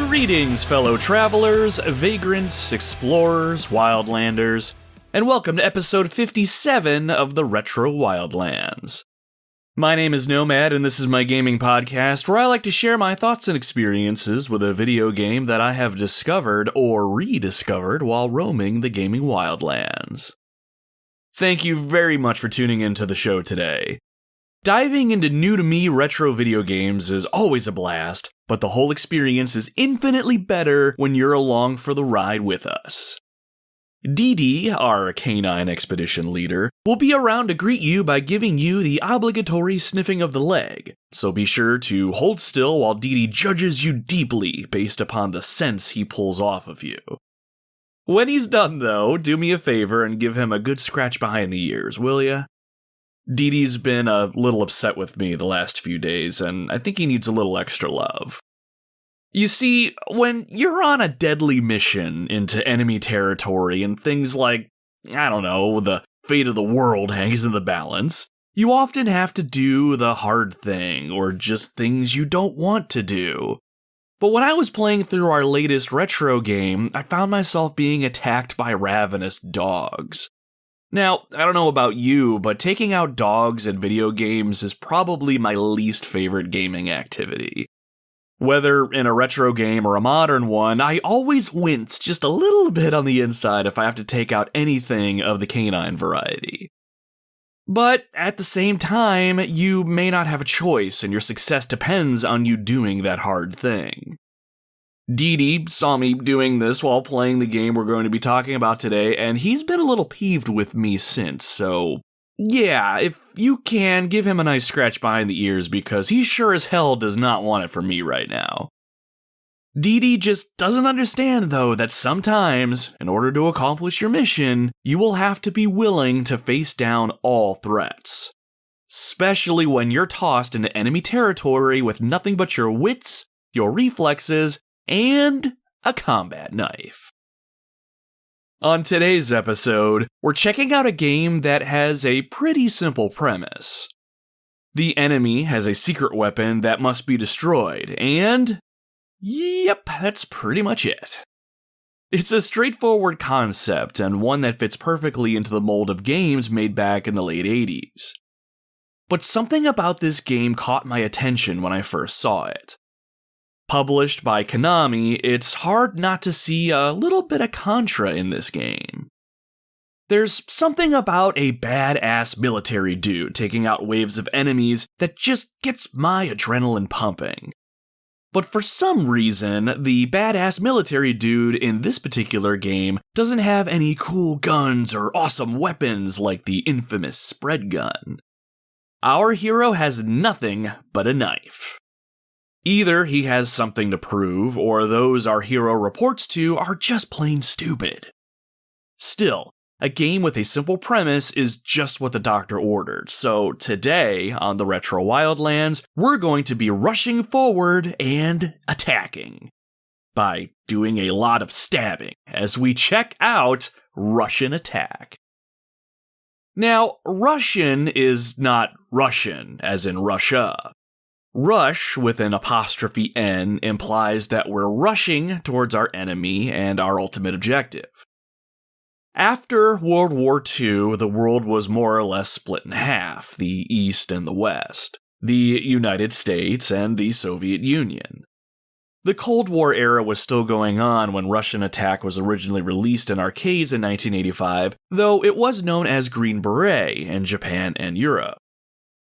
Greetings, fellow travelers, vagrants, explorers, wildlanders, and welcome to episode 57 of the Retro Wildlands. My name is Nomad, and this is my gaming podcast where I like to share my thoughts and experiences with a video game that I have discovered or rediscovered while roaming the gaming wildlands. Thank you very much for tuning into the show today. Diving into new-to-me retro video games is always a blast, but the whole experience is infinitely better when you're along for the ride with us. Dee Dee, our canine expedition leader, will be around to greet you by giving you the obligatory sniffing of the leg, so be sure to hold still while Dee Dee judges you deeply based upon the sense he pulls off of you. When he's done, though, do me a favor and give him a good scratch behind the ears, will ya? Dee Dee's been a little upset with me the last few days, and I think he needs a little extra love. You see, when you're on a deadly mission into enemy territory and things like, the fate of the world hangs in the balance, you often have to do the hard thing, or just things you don't want to do. But when I was playing through our latest retro game, I found myself being attacked by ravenous dogs. Now, I don't know about you, but taking out dogs in video games is probably my least favorite gaming activity. Whether in a retro game or a modern one, I always wince just a little bit on the inside if I have to take out anything of the canine variety. But at the same time, you may not have a choice, and your success depends on you doing that hard thing. Dee Dee saw me doing this while playing the game we're going to be talking about today, and he's been a little peeved with me since, so yeah, if you can, give him a nice scratch behind the ears because he sure as hell does not want it from me right now. Dee Dee just doesn't understand, though, that sometimes, in order to accomplish your mission, you will have to be willing to face down all threats. Especially when you're tossed into enemy territory with nothing but your wits, your reflexes, and a combat knife. On today's episode, we're checking out a game that has a pretty simple premise. The enemy has a secret weapon that must be destroyed, and yep, that's pretty much it. It's a straightforward concept, and one that fits perfectly into the mold of games made back in the late 80s. But something about this game caught my attention when I first saw it. Published by Konami, it's hard not to see a little bit of Contra in this game. There's something about a badass military dude taking out waves of enemies that just gets my adrenaline pumping. But for some reason, the badass military dude in this particular game doesn't have any cool guns or awesome weapons like the infamous spread gun. Our hero has nothing but a knife. Either he has something to prove, or those our hero reports to are just plain stupid. Still, a game with a simple premise is just what the doctor ordered, so today, on the Retro Wildlands, we're going to be rushing forward and attacking. By doing a lot of stabbing, as we check out Russian Attack. Now, Russian is not Russian, as in Russia. Rush with an apostrophe N implies that we're rushing towards our enemy and our ultimate objective. After World War II, the world was more or less split in half, the East and the West, the United States and the Soviet Union. The Cold War era was still going on when Russian Attack was originally released in arcades in 1985, though it was known as Green Beret in Japan and Europe.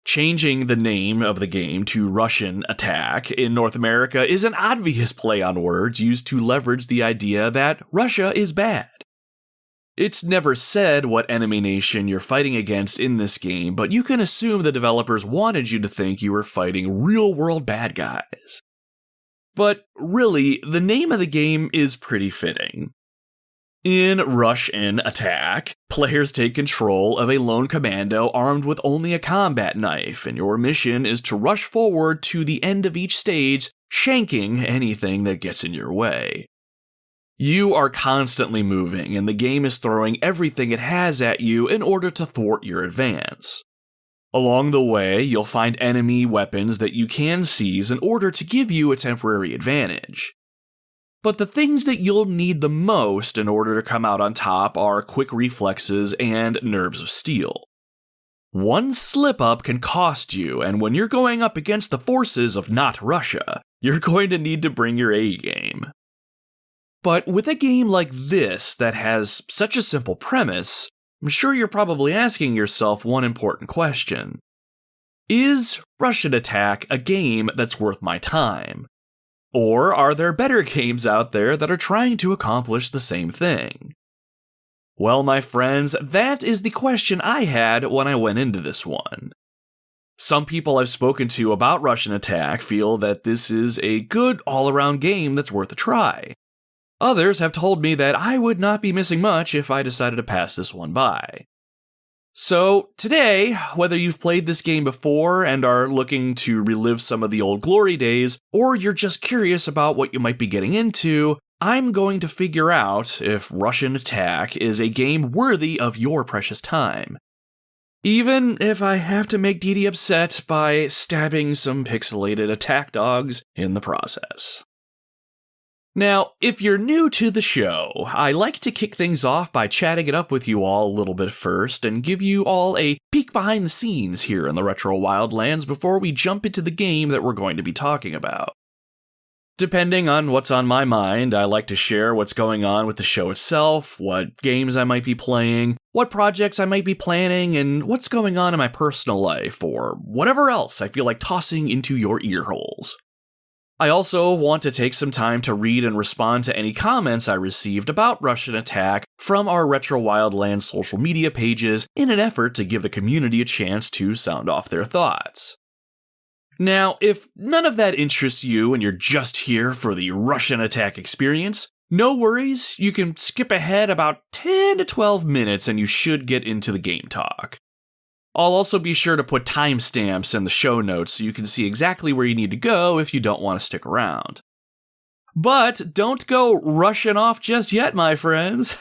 Changing the name of the game to Russian Attack in North America is an obvious play on words used to leverage the idea that Russia is bad. It's never said what enemy nation you're fighting against in this game, but you can assume the developers wanted you to think you were fighting real-world bad guys. But really, the name of the game is pretty fitting. In Russian Attack, players take control of a lone commando armed with only a combat knife, and your mission is to rush forward to the end of each stage, shanking anything that gets in your way. You are constantly moving, and the game is throwing everything it has at you in order to thwart your advance. Along the way, you'll find enemy weapons that you can seize in order to give you a temporary advantage. But the things that you'll need the most in order to come out on top are quick reflexes and nerves of steel. One slip-up can cost you, and when you're going up against the forces of not Russia, you're going to need to bring your A game. But with a game like this that has such a simple premise, I'm sure you're probably asking yourself one important question. Is Russian Attack a game that's worth my time? Or are there better games out there that are trying to accomplish the same thing? Well, my friends, that is the question I had when I went into this one. Some people I've spoken to about Russian Attack feel that this is a good all-around game that's worth a try. Others have told me that I would not be missing much if I decided to pass this one by. So, today, whether you've played this game before and are looking to relive some of the old glory days, or you're just curious about what you might be getting into, I'm going to figure out if Russian Attack is a game worthy of your precious time. Even if I have to make Dee Dee upset by stabbing some pixelated attack dogs in the process. Now, if you're new to the show, I like to kick things off by chatting it up with you all a little bit first and give you all a peek behind the scenes here in the Retro Wildlands before we jump into the game that we're going to be talking about. Depending on what's on my mind, I like to share what's going on with the show itself, what games I might be playing, what projects I might be planning, and what's going on in my personal life, or whatever else I feel like tossing into your ear holes. I also want to take some time to read and respond to any comments I received about Russian Attack from our Retro Wildlands social media pages in an effort to give the community a chance to sound off their thoughts. Now, if none of that interests you and you're just here for the Russian Attack experience, no worries, you can skip ahead about 10 to 12 minutes and you should get into the game talk. I'll also be sure to put timestamps in the show notes so you can see exactly where you need to go if you don't want to stick around. But don't go rushing off just yet, my friends.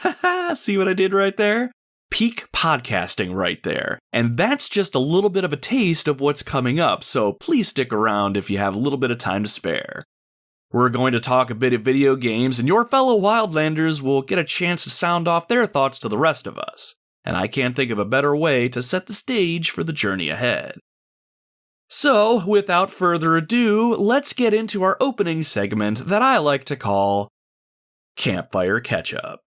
See what I did right there? Peak podcasting right there. And that's just a little bit of a taste of what's coming up, so please stick around if you have a little bit of time to spare. We're going to talk a bit of video games, and your fellow Wildlanders will get a chance to sound off their thoughts to the rest of us. And I can't think of a better way to set the stage for the journey ahead. So, without further ado, let's get into our opening segment that I like to call Campfire Catchup.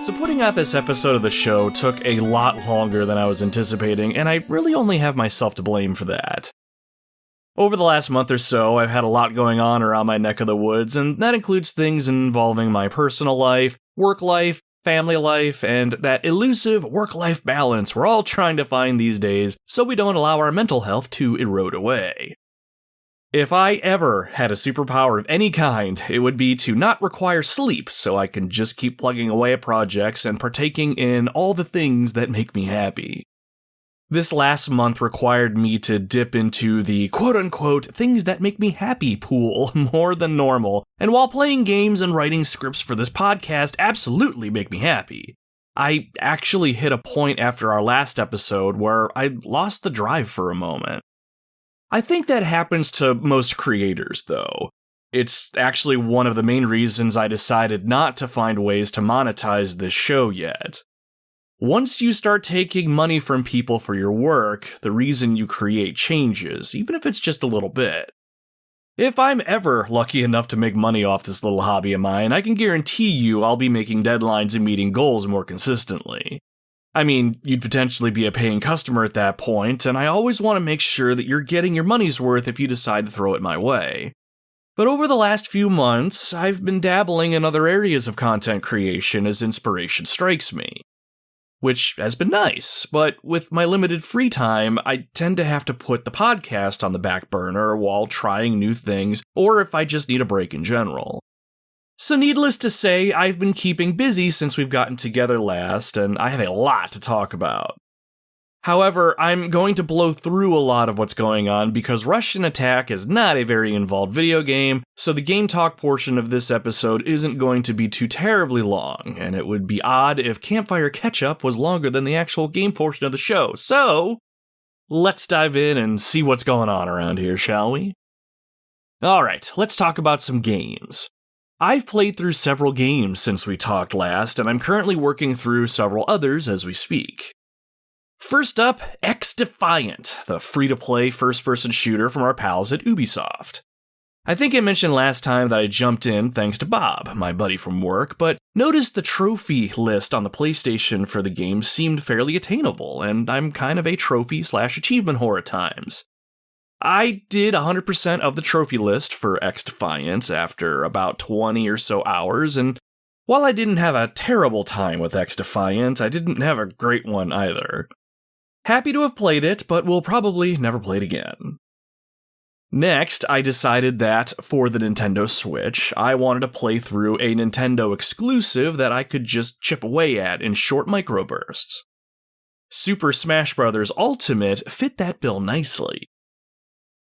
So putting out this episode of the show took a lot longer than I was anticipating, and I really only have myself to blame for that. Over the last month or so, I've had a lot going on around my neck of the woods, and that includes things involving my personal life, work life, family life, and that elusive work-life balance we're all trying to find these days so we don't allow our mental health to erode away. If I ever had a superpower of any kind, it would be to not require sleep so I can just keep plugging away at projects and partaking in all the things that make me happy. This last month required me to dip into the quote-unquote things that make me happy pool more than normal, and while playing games and writing scripts for this podcast absolutely make me happy, I actually hit a point after our last episode where I lost the drive for a moment. I think that happens to most creators, though. It's actually one of the main reasons I decided not to find ways to monetize this show yet. Once you start taking money from people for your work, the reason you create changes, even if it's just a little bit. If I'm ever lucky enough to make money off this little hobby of mine, I can guarantee you I'll be making deadlines and meeting goals more consistently. I mean, you'd potentially be a paying customer at that point, and I always want to make sure that you're getting your money's worth if you decide to throw it my way. But over the last few months, I've been dabbling in other areas of content creation as inspiration strikes me. Which has been nice, but with my limited free time, I tend to have to put the podcast on the back burner while trying new things, or if I just need a break in general. So needless to say, I've been keeping busy since we've gotten together last, and I have a lot to talk about. However, I'm going to blow through a lot of what's going on because Russian Attack is not a very involved video game, so the game talk portion of this episode isn't going to be too terribly long, and it would be odd if Campfire Catchup was longer than the actual game portion of the show. So, let's dive in and see what's going on around here, shall we? Alright, let's talk about some games. I've played through several games since we talked last, and I'm currently working through several others as we speak. First up, X-Defiant, the free-to-play first-person shooter from our pals at Ubisoft. I think I mentioned last time that I jumped in thanks to Bob, my buddy from work, but noticed the trophy list on the PlayStation for the game seemed fairly attainable, and I'm kind of a trophy/achievement whore at times. I did 100% of the trophy list for X-Defiant after about 20 or so hours, and while I didn't have a terrible time with X-Defiant, I didn't have a great one either. Happy to have played it, but will probably never play it again. Next, I decided that, for the Nintendo Switch, I wanted to play through a Nintendo exclusive that I could just chip away at in short microbursts. Super Smash Bros. Ultimate fit that bill nicely.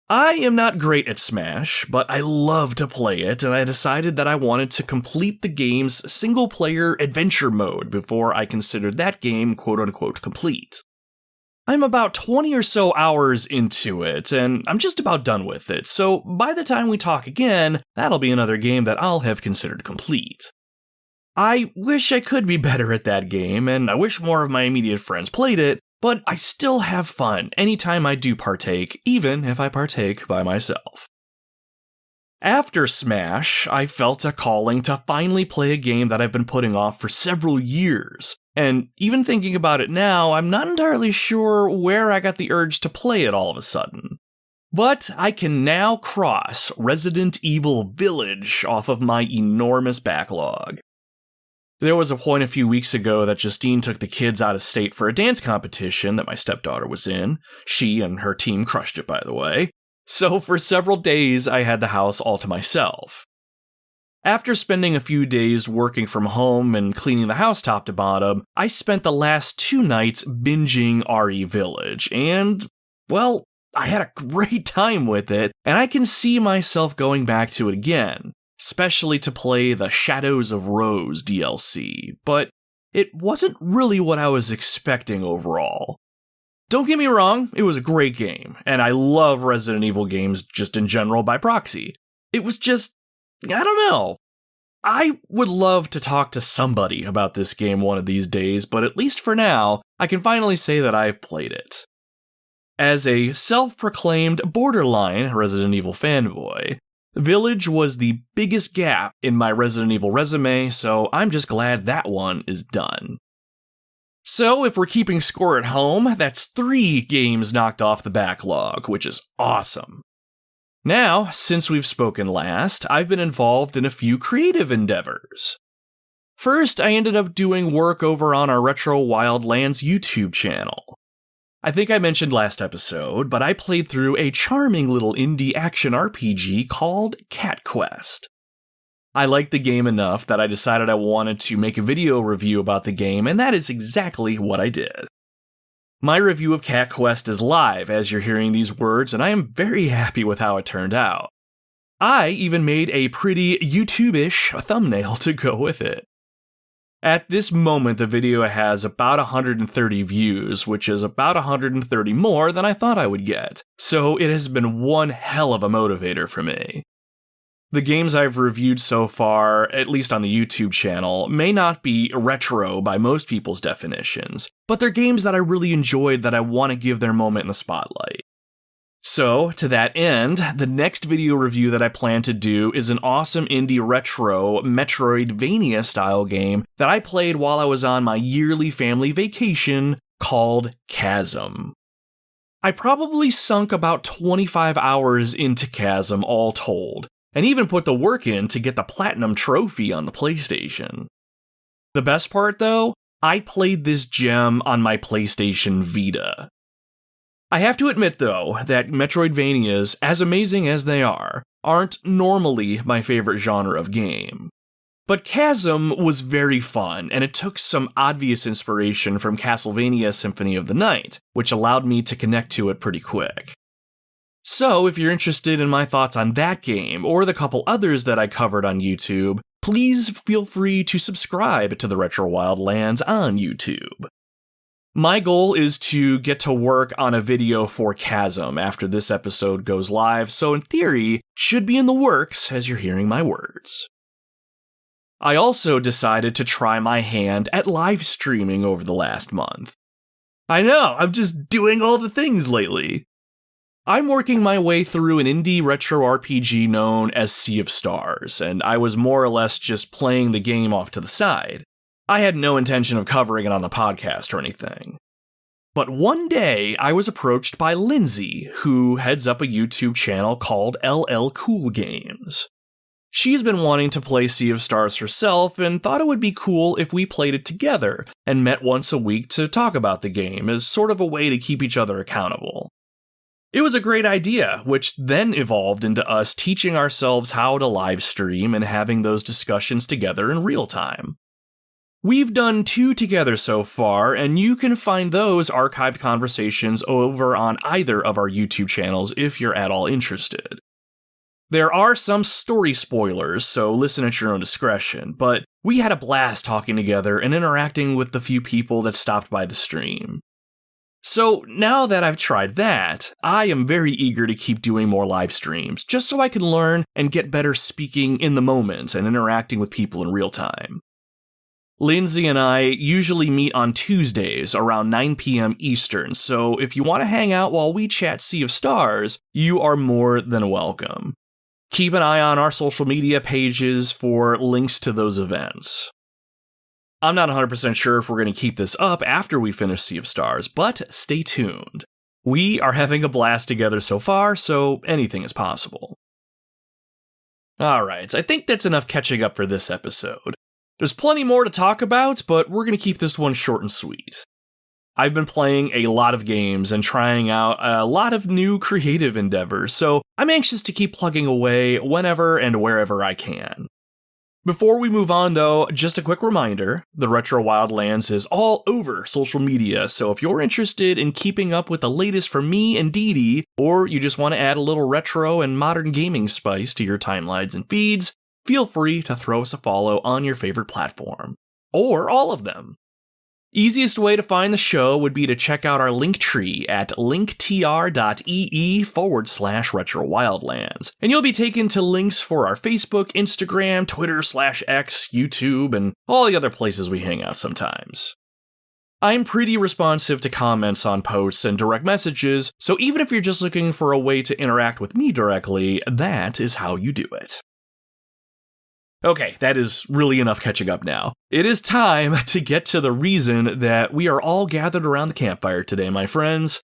I am not great at Smash, but I love to play it, and I decided that I wanted to complete the game's single-player adventure mode before I considered that game quote-unquote complete. I'm about 20 or so hours into it, and I'm just about done with it, so by the time we talk again, that'll be another game that I'll have considered complete. I wish I could be better at that game, and I wish more of my immediate friends played it, but I still have fun anytime I do partake, even if I partake by myself. After Smash, I felt a calling to finally play a game that I've been putting off for several years. And even thinking about it now, I'm not entirely sure where I got the urge to play it all of a sudden. But I can now cross Resident Evil Village off of my enormous backlog. There was a point a few weeks ago that Justine took the kids out of state for a dance competition that my stepdaughter was in. She and her team crushed it, by the way. So for several days, I had the house all to myself. After spending a few days working from home and cleaning the house top to bottom, I spent the last 2 nights binging RE Village, and, well, I had a great time with it, and I can see myself going back to it again, especially to play the Shadows of Rose DLC, but it wasn't really what I was expecting overall. Don't get me wrong, it was a great game, and I love Resident Evil games just in general by proxy. It was just, I don't know. I would love to talk to somebody about this game one of these days, but at least for now, I can finally say that I've played it. As a self-proclaimed borderline Resident Evil fanboy, Village was the biggest gap in my Resident Evil resume, so I'm just glad that one is done. So, if we're keeping score at home, that's 3 games knocked off the backlog, which is awesome. Now, since we've spoken last, I've been involved in a few creative endeavors. First, I ended up doing work over on our Retro Wildlands YouTube channel. I think I mentioned last episode, but I played through a charming little indie action RPG called Cat Quest. I liked the game enough that I decided I wanted to make a video review about the game, and that is exactly what I did. My review of Cat Quest is live as you're hearing these words, and I am very happy with how it turned out. I even made a pretty YouTube-ish thumbnail to go with it. At this moment, the video has about 130 views, which is about 130 more than I thought I would get, so it has been one hell of a motivator for me. The games I've reviewed so far, at least on the YouTube channel, may not be retro by most people's definitions, but they're games that I really enjoyed that I want to give their moment in the spotlight. So, to that end, the next video review that I plan to do is an awesome indie retro Metroidvania-style game that I played while I was on my yearly family vacation called Chasm. I probably sunk about 25 hours into Chasm all told, and even put the work in to get the Platinum Trophy on the PlayStation. The best part, though, I played this gem on my PlayStation Vita. I have to admit, though, that Metroidvanias, as amazing as they are, aren't normally my favorite genre of game. But Chasm was very fun, and it took some obvious inspiration from Castlevania Symphony of the Night, which allowed me to connect to it pretty quick. So if you're interested in my thoughts on that game, or the couple others that I covered on YouTube, please feel free to subscribe to the Retro Wildlands on YouTube. My goal is to get to work on a video for Chasm after this episode goes live, so in theory, should be in the works as you're hearing my words. I also decided to try my hand at live streaming over the last month. I know, I'm just doing all the things lately. I'm working my way through an indie retro RPG known as Sea of Stars, and I was more or less just playing the game off to the side. I had no intention of covering it on the podcast or anything. But one day, I was approached by Lindsay, who heads up a YouTube channel called LL Cool Games. She's been wanting to play Sea of Stars herself and thought it would be cool if we played it together and met once a week to talk about the game as sort of a way to keep each other accountable. It was a great idea, which then evolved into us teaching ourselves how to live stream and having those discussions together in real time. We've done 2 together so far, and you can find those archived conversations over on either of our YouTube channels if you're at all interested. There are some story spoilers, so listen at your own discretion, but we had a blast talking together and interacting with the few people that stopped by the stream. So now that I've tried that, I am very eager to keep doing more live streams, just so I can learn and get better speaking in the moment and interacting with people in real time. Lindsay and I usually meet on Tuesdays around 9 p.m. Eastern, so if you want to hang out while we chat Sea of Stars, you are more than welcome. Keep an eye on our social media pages for links to those events. I'm not 100% sure if we're going to keep this up after we finish Sea of Stars, but stay tuned. We are having a blast together so far, so anything is possible. Alright, I think that's enough catching up for this episode. There's plenty more to talk about, but we're going to keep this one short and sweet. I've been playing a lot of games and trying out a lot of new creative endeavors, so I'm anxious to keep plugging away whenever and wherever I can. Before we move on though, just a quick reminder, the Retro Wildlands is all over social media, so if you're interested in keeping up with the latest from me and Dee Dee, or you just want to add a little retro and modern gaming spice to your timelines and feeds, feel free to throw us a follow on your favorite platform. Or all of them. Easiest way to find the show would be to check out our link tree at linktr.ee/retrowildlands, and you'll be taken to links for our Facebook, Instagram, Twitter/X, YouTube, and all the other places we hang out sometimes. I'm pretty responsive to comments on posts and direct messages, so even if you're just looking for a way to interact with me directly, that is how you do it. Okay, that is really enough catching up now. It is time to get to the reason that we are all gathered around the campfire today, my friends.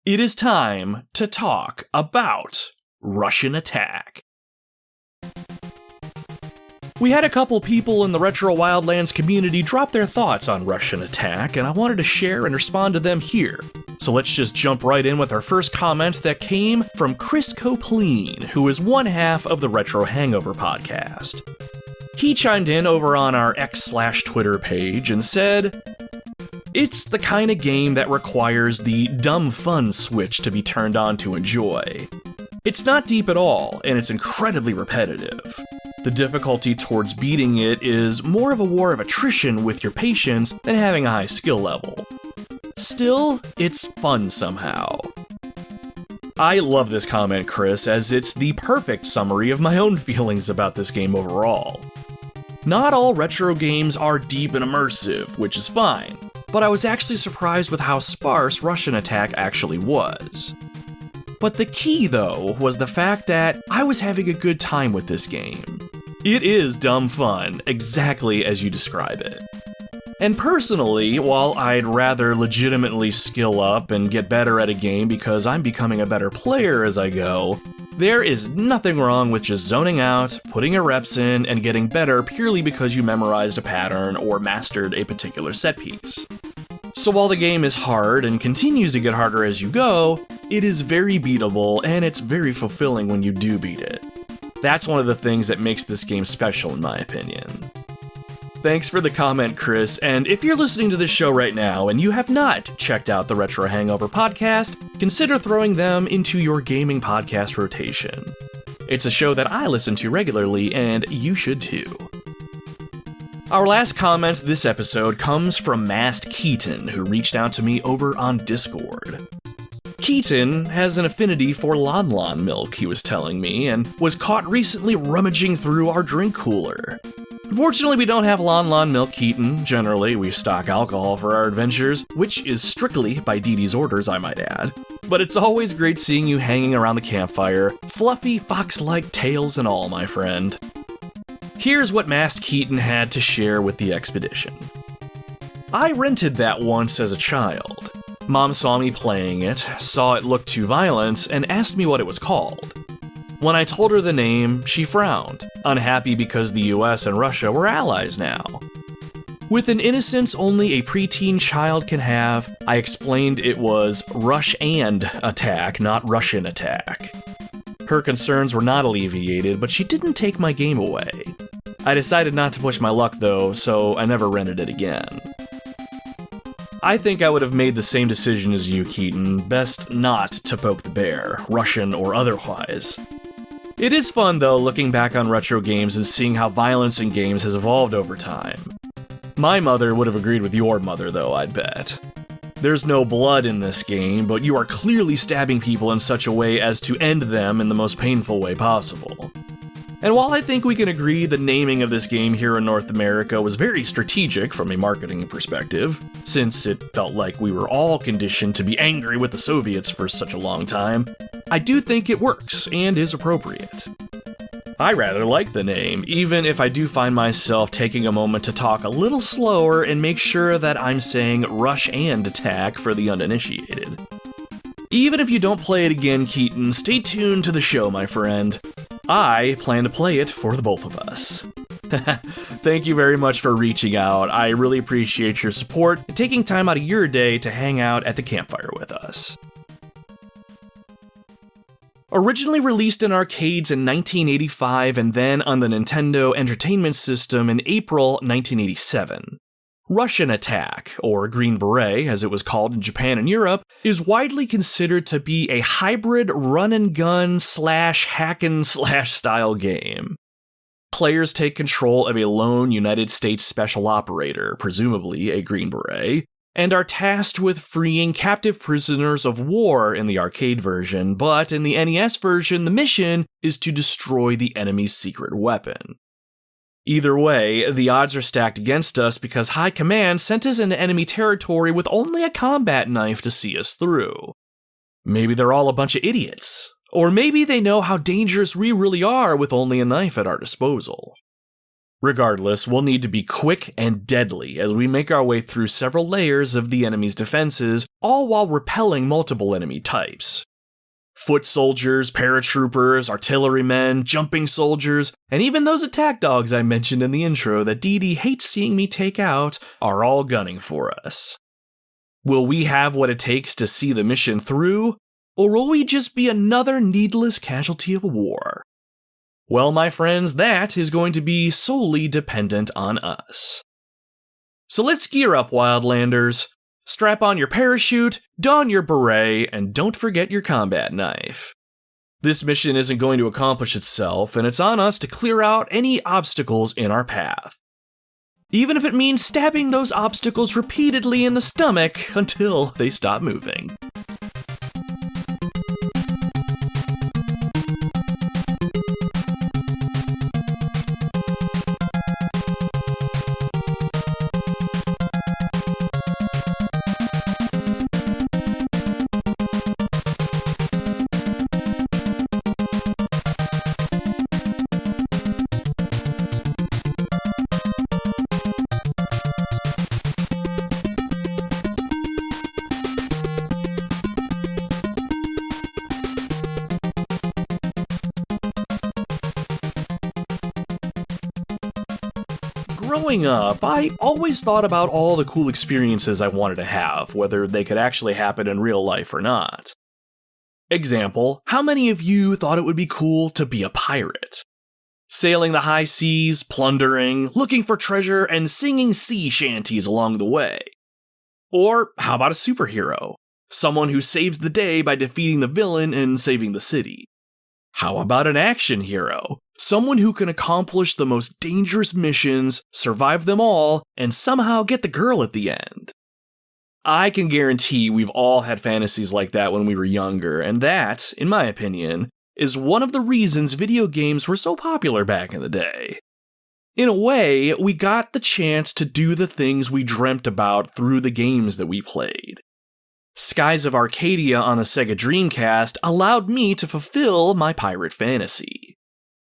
It is time to talk about Russian Attack. We had a couple people in the Retro Wildlands community drop their thoughts on Russian Attack, and I wanted to share and respond to them here. So let's just jump right in with our first comment that came from Chris Copleen, who is one half of the Retro Hangover podcast. He chimed in over on our X/Twitter page and said, "It's the kind of game that requires the dumb fun switch to be turned on to enjoy. It's not deep at all, and it's incredibly repetitive. The difficulty towards beating it is more of a war of attrition with your patience than having a high skill level. Still, it's fun somehow." I love this comment, Chris, as it's the perfect summary of my own feelings about this game overall. Not all retro games are deep and immersive, which is fine, but I was actually surprised with how sparse Russian Attack actually was. But the key, though, was the fact that I was having a good time with this game. It is dumb fun, exactly as you describe it. And personally, while I'd rather legitimately skill up and get better at a game because I'm becoming a better player as I go, there is nothing wrong with just zoning out, putting your reps in, and getting better purely because you memorized a pattern or mastered a particular set piece. So while the game is hard and continues to get harder as you go, it is very beatable and it's very fulfilling when you do beat it. That's one of the things that makes this game special in my opinion. Thanks for the comment, Chris, and if you're listening to this show right now and you have not checked out the Retro Hangover podcast, consider throwing them into your gaming podcast rotation. It's a show that I listen to regularly, and you should too. Our last comment this episode comes from Mast Keaton, who reached out to me over on Discord. Keaton has an affinity for Lon Lon milk, he was telling me, and was caught recently rummaging through our drink cooler. Unfortunately, we don't have Lon Lon milk, Keaton. Generally, we stock alcohol for our adventures, which is strictly by Dee Dee's orders, I might add. But it's always great seeing you hanging around the campfire, fluffy fox-like tails and all, my friend. Here's what Mast Keaton had to share with the expedition. I rented that once as a child. Mom saw me playing it, saw it looked too violent, and asked me what it was called. When I told her the name, she frowned, unhappy because the US and Russia were allies now. With an innocence only a preteen child can have, I explained it was Rush and Attack, not Russian Attack. Her concerns were not alleviated, but she didn't take my game away. I decided not to push my luck though, so I never rented it again. I think I would have made the same decision as you, Keaton. Best not to poke the bear, Russian or otherwise. It is fun though, looking back on retro games and seeing how violence in games has evolved over time. My mother would have agreed with your mother though, I'd bet. There's no blood in this game, but you are clearly stabbing people in such a way as to end them in the most painful way possible. And while I think we can agree the naming of this game here in North America was very strategic from a marketing perspective, since it felt like we were all conditioned to be angry with the Soviets for such a long time, I do think it works and is appropriate. I rather like the name, even if I do find myself taking a moment to talk a little slower and make sure that I'm saying Rush and Attack for the uninitiated. Even if you don't play it again, Keaton, stay tuned to the show, my friend. I plan to play it for the both of us. Thank you very much for reaching out. I really appreciate your support and taking time out of your day to hang out at the campfire with us. Originally released in arcades in 1985 and then on the Nintendo Entertainment System in April 1987. Russian Attack, or Green Beret as it was called in Japan and Europe, is widely considered to be a hybrid run-and-gun / hack-and-slash style game. Players take control of a lone United States special operator, presumably a Green Beret, and are tasked with freeing captive prisoners of war in the arcade version, but in the NES version, the mission is to destroy the enemy's secret weapon. Either way, the odds are stacked against us because High Command sent us into enemy territory with only a combat knife to see us through. Maybe they're all a bunch of idiots. Or maybe they know how dangerous we really are with only a knife at our disposal. Regardless, we'll need to be quick and deadly as we make our way through several layers of the enemy's defenses, all while repelling multiple enemy types. Foot soldiers, paratroopers, artillerymen, jumping soldiers, and even those attack dogs I mentioned in the intro that Dee Dee hates seeing me take out are all gunning for us. Will we have what it takes to see the mission through, or will we just be another needless casualty of war? Well, my friends, that is going to be solely dependent on us. So let's gear up, Wildlanders. Strap on your parachute, don your beret, and don't forget your combat knife. This mission isn't going to accomplish itself, and it's on us to clear out any obstacles in our path. Even if it means stabbing those obstacles repeatedly in the stomach until they stop moving. Growing up, I always thought about all the cool experiences I wanted to have, whether they could actually happen in real life or not. Example, how many of you thought it would be cool to be a pirate? Sailing the high seas, plundering, looking for treasure, and singing sea shanties along the way. Or how about a superhero? Someone who saves the day by defeating the villain and saving the city. How about an action hero? Someone who can accomplish the most dangerous missions, survive them all, and somehow get the girl at the end. I can guarantee we've all had fantasies like that when we were younger, and that, in my opinion, is one of the reasons video games were so popular back in the day. In a way, we got the chance to do the things we dreamt about through the games that we played. Skies of Arcadia on the Sega Dreamcast allowed me to fulfill my pirate fantasy.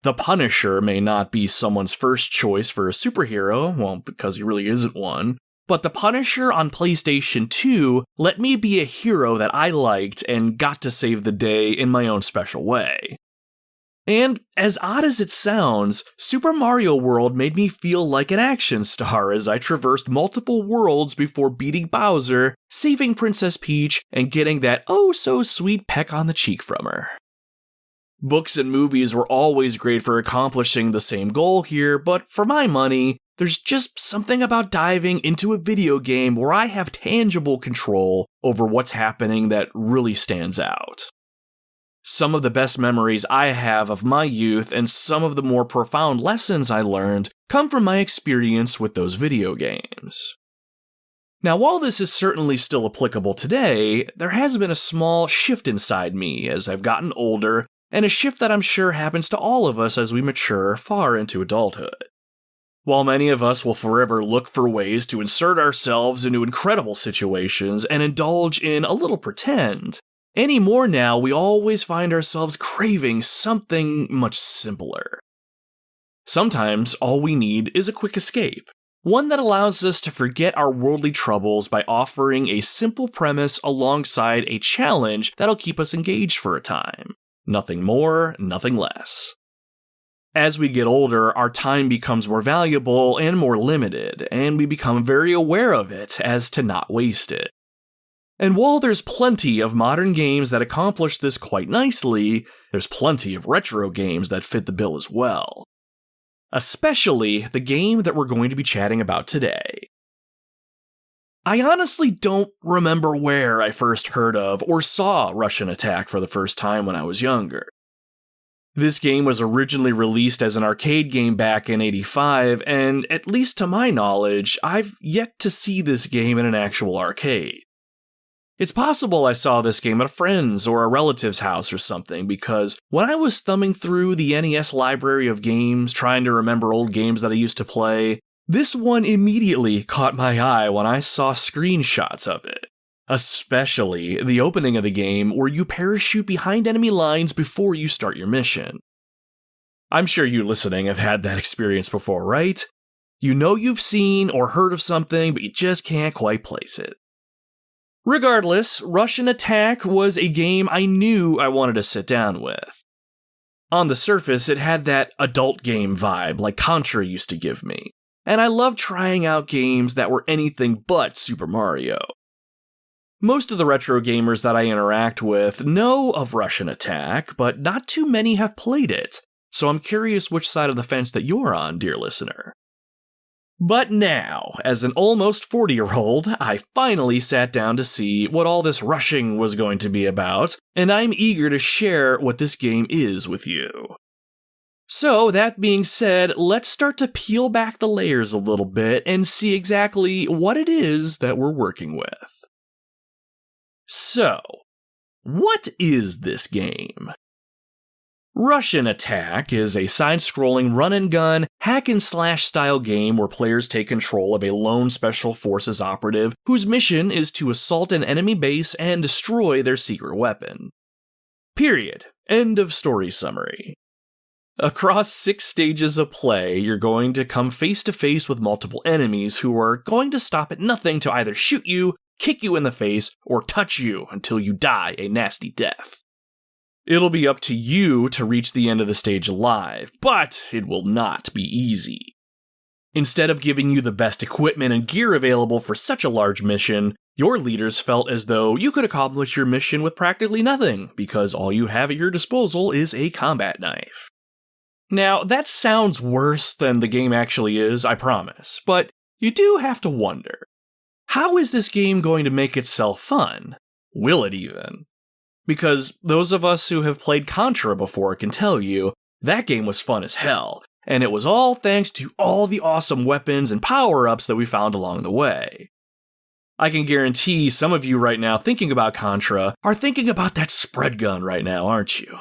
The Punisher may not be someone's first choice for a superhero, well, because he really isn't one, but the Punisher on PlayStation 2 let me be a hero that I liked and got to save the day in my own special way. And as odd as it sounds, Super Mario World made me feel like an action star as I traversed multiple worlds before beating Bowser, saving Princess Peach, and getting that oh-so-sweet peck on the cheek from her. Books and movies were always great for accomplishing the same goal here, but for my money, there's just something about diving into a video game where I have tangible control over what's happening that really stands out. Some of the best memories I have of my youth and some of the more profound lessons I learned come from my experience with those video games. Now, while this is certainly still applicable today, there has been a small shift inside me as I've gotten older, and a shift that I'm sure happens to all of us as we mature far into adulthood. While many of us will forever look for ways to insert ourselves into incredible situations and indulge in a little pretend, anymore now we always find ourselves craving something much simpler. Sometimes all we need is a quick escape, one that allows us to forget our worldly troubles by offering a simple premise alongside a challenge that'll keep us engaged for a time. Nothing more, nothing less. As we get older, our time becomes more valuable and more limited, and we become very aware of it as to not waste it. And while there's plenty of modern games that accomplish this quite nicely, there's plenty of retro games that fit the bill as well. Especially the game that we're going to be chatting about today. I honestly don't remember where I first heard of or saw Russian Attack for the first time when I was younger. This game was originally released as an arcade game back in '85, and at least to my knowledge, I've yet to see this game in an actual arcade. It's possible I saw this game at a friend's or a relative's house or something, because when I was thumbing through the NES library of games, trying to remember old games that I used to play, this one immediately caught my eye when I saw screenshots of it. Especially the opening of the game where you parachute behind enemy lines before you start your mission. I'm sure you listening have had that experience before, right? You know you've seen or heard of something, but you just can't quite place it. Regardless, Russian Attack was a game I knew I wanted to sit down with. On the surface, it had that adult game vibe like Contra used to give me, and I loved trying out games that were anything but Super Mario. Most of the retro gamers that I interact with know of Russian Attack, but not too many have played it, so I'm curious which side of the fence that you're on, dear listener. But now, as an almost 40-year-old, I finally sat down to see what all this rushing was going to be about, and I'm eager to share what this game is with you. So, that being said, let's start to peel back the layers a little bit and see exactly what it is that we're working with. So, what is this game? Russian Attack is a side-scrolling run-and-gun, hack-and-slash style game where players take control of a lone special forces operative whose mission is to assault an enemy base and destroy their secret weapon. Period. End of story summary. Across 6 stages of play, you're going to come face-to-face with multiple enemies who are going to stop at nothing to either shoot you, kick you in the face, or touch you until you die a nasty death. It'll be up to you to reach the end of the stage alive, but it will not be easy. Instead of giving you the best equipment and gear available for such a large mission, your leaders felt as though you could accomplish your mission with practically nothing, because all you have at your disposal is a combat knife. Now, that sounds worse than the game actually is, I promise, but you do have to wonder, how is this game going to make itself fun? Will it even? Because those of us who have played Contra before can tell you, that game was fun as hell, and it was all thanks to all the awesome weapons and power-ups that we found along the way. I can guarantee some of you right now thinking about Contra are thinking about that spread gun right now, aren't you?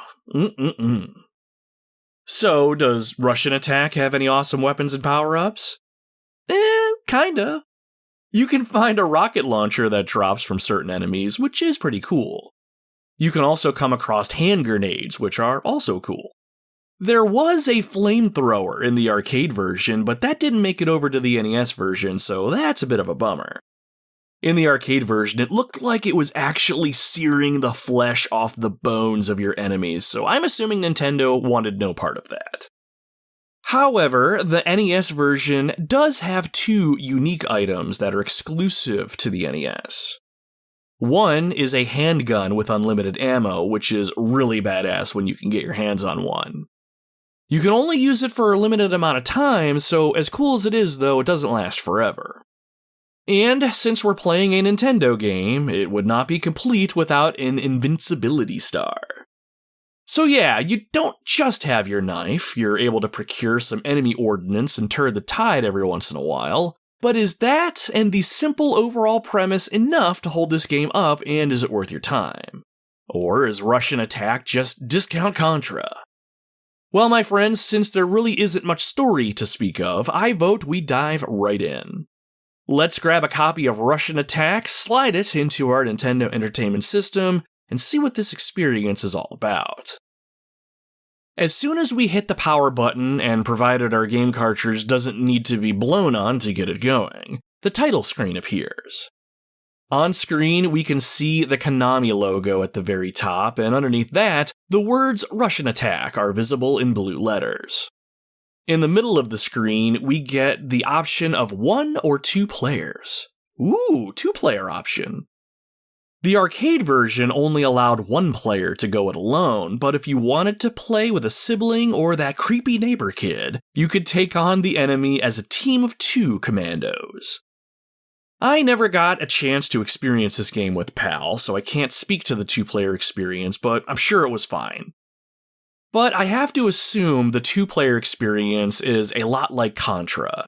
So, does Russian Attack have any awesome weapons and power-ups? Kinda. You can find a rocket launcher that drops from certain enemies, which is pretty cool. You can also come across hand grenades, which are also cool. There was a flamethrower in the arcade version, but that didn't make it over to the NES version, so that's a bit of a bummer. In the arcade version, it looked like it was actually searing the flesh off the bones of your enemies, so I'm assuming Nintendo wanted no part of that. However, the NES version does have two unique items that are exclusive to the NES. One is a handgun with unlimited ammo, which is really badass when you can get your hands on one. You can only use it for a limited amount of time, so as cool as it is though, it doesn't last forever. And since we're playing a Nintendo game, it would not be complete without an invincibility star. So yeah, you don't just have your knife, you're able to procure some enemy ordnance and turn the tide every once in a while, but is that and the simple overall premise enough to hold this game up, and is it worth your time? Or is Russian Attack just discount Contra? Well, my friends, since there really isn't much story to speak of, I vote we dive right in. Let's grab a copy of Russian Attack, slide it into our Nintendo Entertainment System, and see what this experience is all about. As soon as we hit the power button, and provided our game cartridge doesn't need to be blown on to get it going, the title screen appears. On screen, we can see the Konami logo at the very top, and underneath that, the words Russian Attack are visible in blue letters. In the middle of the screen, we get the option of 1 or 2 players. Ooh, 2-player option. The arcade version only allowed 1 player to go it alone, but if you wanted to play with a sibling or that creepy neighbor kid, you could take on the enemy as a team of 2 commandos. I never got a chance to experience this game with PAL, so I can't speak to the 2-player experience, but I'm sure it was fine. But I have to assume the 2-player experience is a lot like Contra.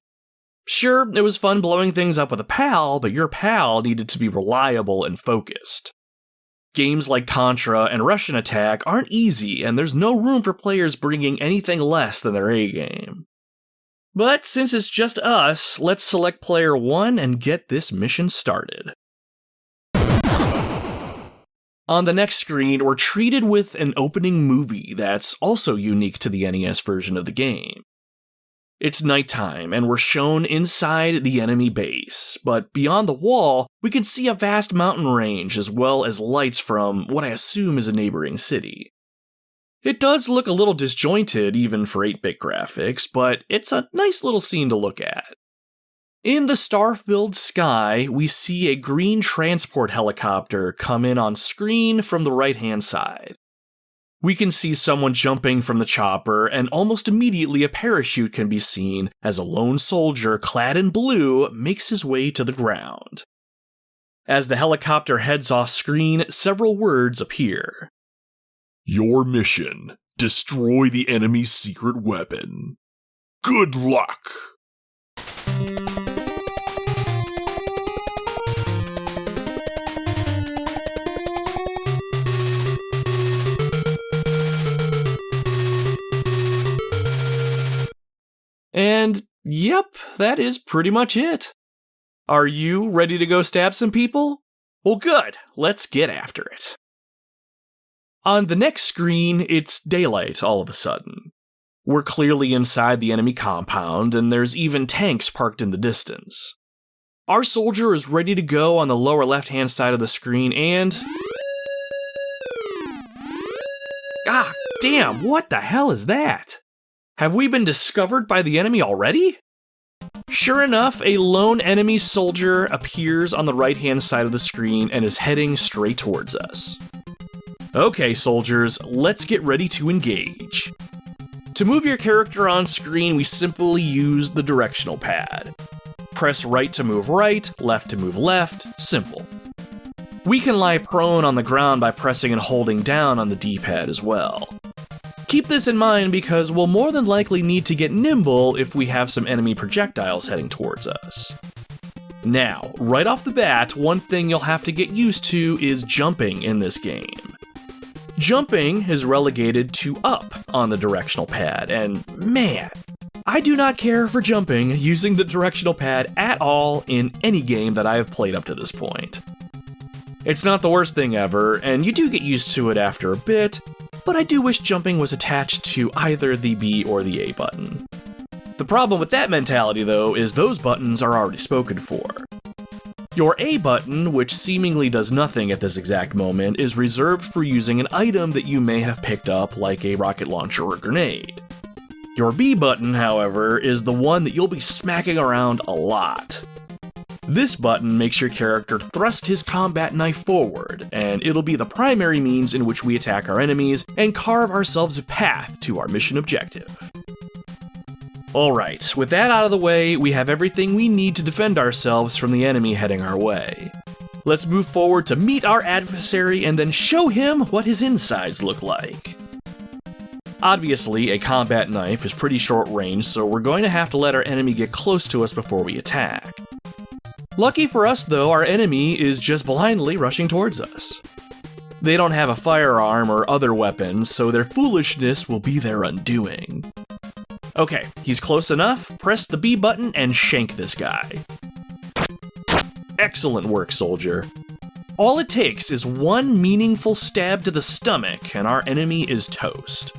Sure, it was fun blowing things up with a pal, but your pal needed to be reliable and focused. Games like Contra and Russian Attack aren't easy, and there's no room for players bringing anything less than their A-game. But since it's just us, let's select player 1 and get this mission started. On the next screen, we're treated with an opening movie that's also unique to the NES version of the game. It's nighttime, and we're shown inside the enemy base, but beyond the wall, we can see a vast mountain range as well as lights from what I assume is a neighboring city. It does look a little disjointed even for 8-bit graphics, but it's a nice little scene to look at. In the star-filled sky, we see a green transport helicopter come in on screen from the right-hand side. We can see someone jumping from the chopper, and almost immediately a parachute can be seen as a lone soldier clad in blue makes his way to the ground. As the helicopter heads off screen, several words appear. Your mission: destroy the enemy's secret weapon. Good luck! And yep, that is pretty much it. Are you ready to go stab some people? Well, good, let's get after it. On the next screen, it's daylight all of a sudden. We're clearly inside the enemy compound, and there's even tanks parked in the distance. Our soldier is ready to go on the lower left-hand side of the screen, and... Ah, damn, what the hell is that? Have we been discovered by the enemy already? Sure enough, a lone enemy soldier appears on the right-hand side of the screen and is heading straight towards us. Okay, soldiers, let's get ready to engage. To move your character on screen, we simply use the directional pad. Press right to move right, left to move left, simple. We can lie prone on the ground by pressing and holding down on the D-pad as well. Keep this in mind because we'll more than likely need to get nimble if we have some enemy projectiles heading towards us. Now, right off the bat, one thing you'll have to get used to is jumping in this game. Jumping is relegated to up on the directional pad, and man, I do not care for jumping using the directional pad at all in any game that I have played up to this point. It's not the worst thing ever, and you do get used to it after a bit, but I do wish jumping was attached to either the B or the A button. The problem with that mentality, though, is those buttons are already spoken for. Your A button, which seemingly does nothing at this exact moment, is reserved for using an item that you may have picked up, like a rocket launcher or grenade. Your B button, however, is the one that you'll be smacking around a lot. This button makes your character thrust his combat knife forward, and it'll be the primary means in which we attack our enemies and carve ourselves a path to our mission objective. Alright, with that out of the way, we have everything we need to defend ourselves from the enemy heading our way. Let's move forward to meet our adversary and then show him what his insides look like. Obviously, a combat knife is pretty short range, so we're going to have to let our enemy get close to us before we attack. Lucky for us, though, our enemy is just blindly rushing towards us. They don't have a firearm or other weapons, so their foolishness will be their undoing. Okay, he's close enough, press the B button and shank this guy. Excellent work, soldier. All it takes is one meaningful stab to the stomach, and our enemy is toast.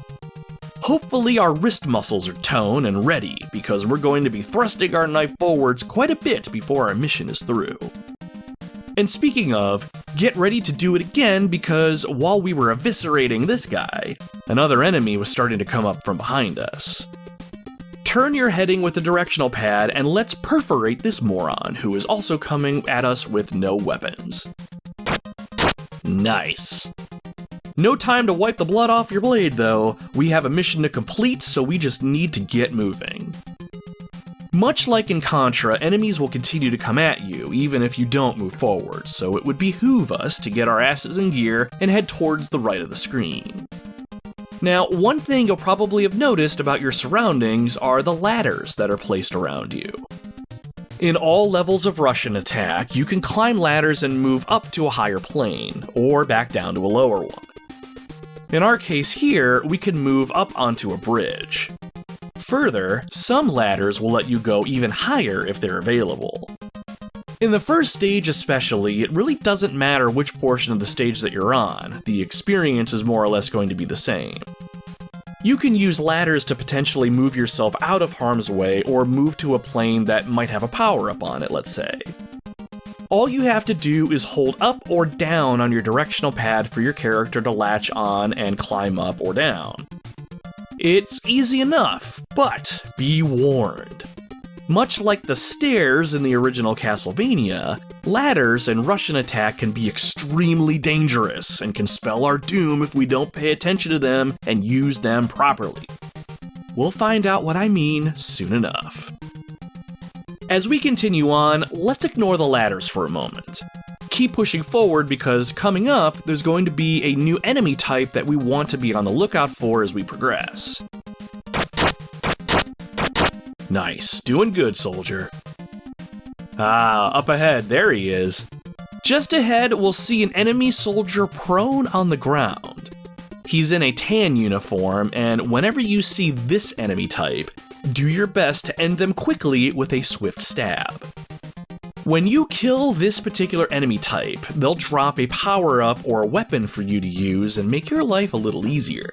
Hopefully our wrist muscles are toned and ready, because we're going to be thrusting our knife forwards quite a bit before our mission is through. And speaking of, get ready to do it again, because while we were eviscerating this guy, another enemy was starting to come up from behind us. Turn your heading with the directional pad and let's perforate this moron who is also coming at us with no weapons. Nice. No time to wipe the blood off your blade, though. We have a mission to complete, so we just need to get moving. Much like in Contra, enemies will continue to come at you, even if you don't move forward, so it would behoove us to get our asses in gear and head towards the right of the screen. Now, one thing you'll probably have noticed about your surroundings are the ladders that are placed around you. In all levels of Russian attack, you can climb ladders and move up to a higher plane, or back down to a lower one. In our case here, we can move up onto a bridge. Further, some ladders will let you go even higher if they're available. In the first stage especially, it really doesn't matter which portion of the stage that you're on, the experience is more or less going to be the same. You can use ladders to potentially move yourself out of harm's way or move to a plane that might have a power-up on it, let's say. All you have to do is hold up or down on your directional pad for your character to latch on and climb up or down. It's easy enough, but be warned. Much like the stairs in the original Castlevania, ladders in Russian attack can be extremely dangerous and can spell our doom if we don't pay attention to them and use them properly. We'll find out what I mean soon enough. As we continue on, let's ignore the ladders for a moment. Keep pushing forward because coming up, there's going to be a new enemy type that we want to be on the lookout for as we progress. Nice, doing good, soldier. Up ahead, there he is. Just ahead, we'll see an enemy soldier prone on the ground. He's in a tan uniform, and whenever you see this enemy type, do your best to end them quickly with a swift stab. When you kill this particular enemy type, they'll drop a power-up or a weapon for you to use and make your life a little easier.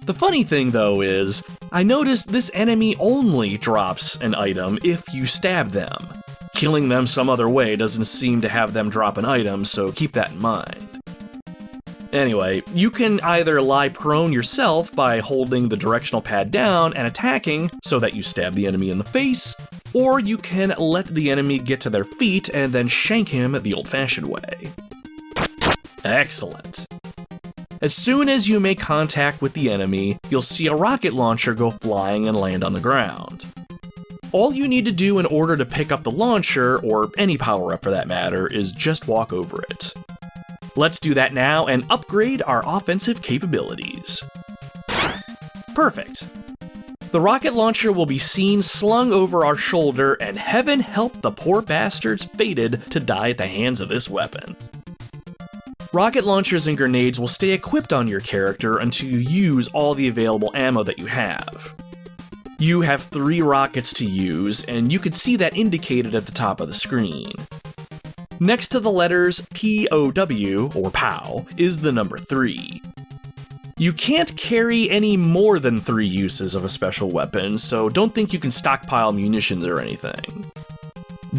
The funny thing, though, is I noticed this enemy only drops an item if you stab them. Killing them some other way doesn't seem to have them drop an item, so keep that in mind. Anyway, you can either lie prone yourself by holding the directional pad down and attacking so that you stab the enemy in the face, or you can let the enemy get to their feet and then shank him the old-fashioned way. Excellent. As soon as you make contact with the enemy, you'll see a rocket launcher go flying and land on the ground. All you need to do in order to pick up the launcher, or any power-up for that matter, is just walk over it. Let's do that now and upgrade our offensive capabilities. Perfect. The rocket launcher will be seen slung over our shoulder, and heaven help the poor bastards fated to die at the hands of this weapon. Rocket launchers and grenades will stay equipped on your character until you use all the available ammo that you have. You have 3 rockets to use, and you can see that indicated at the top of the screen. Next to the letters POW, or POW, is the number 3. You can't carry any more than 3 uses of a special weapon, so don't think you can stockpile munitions or anything.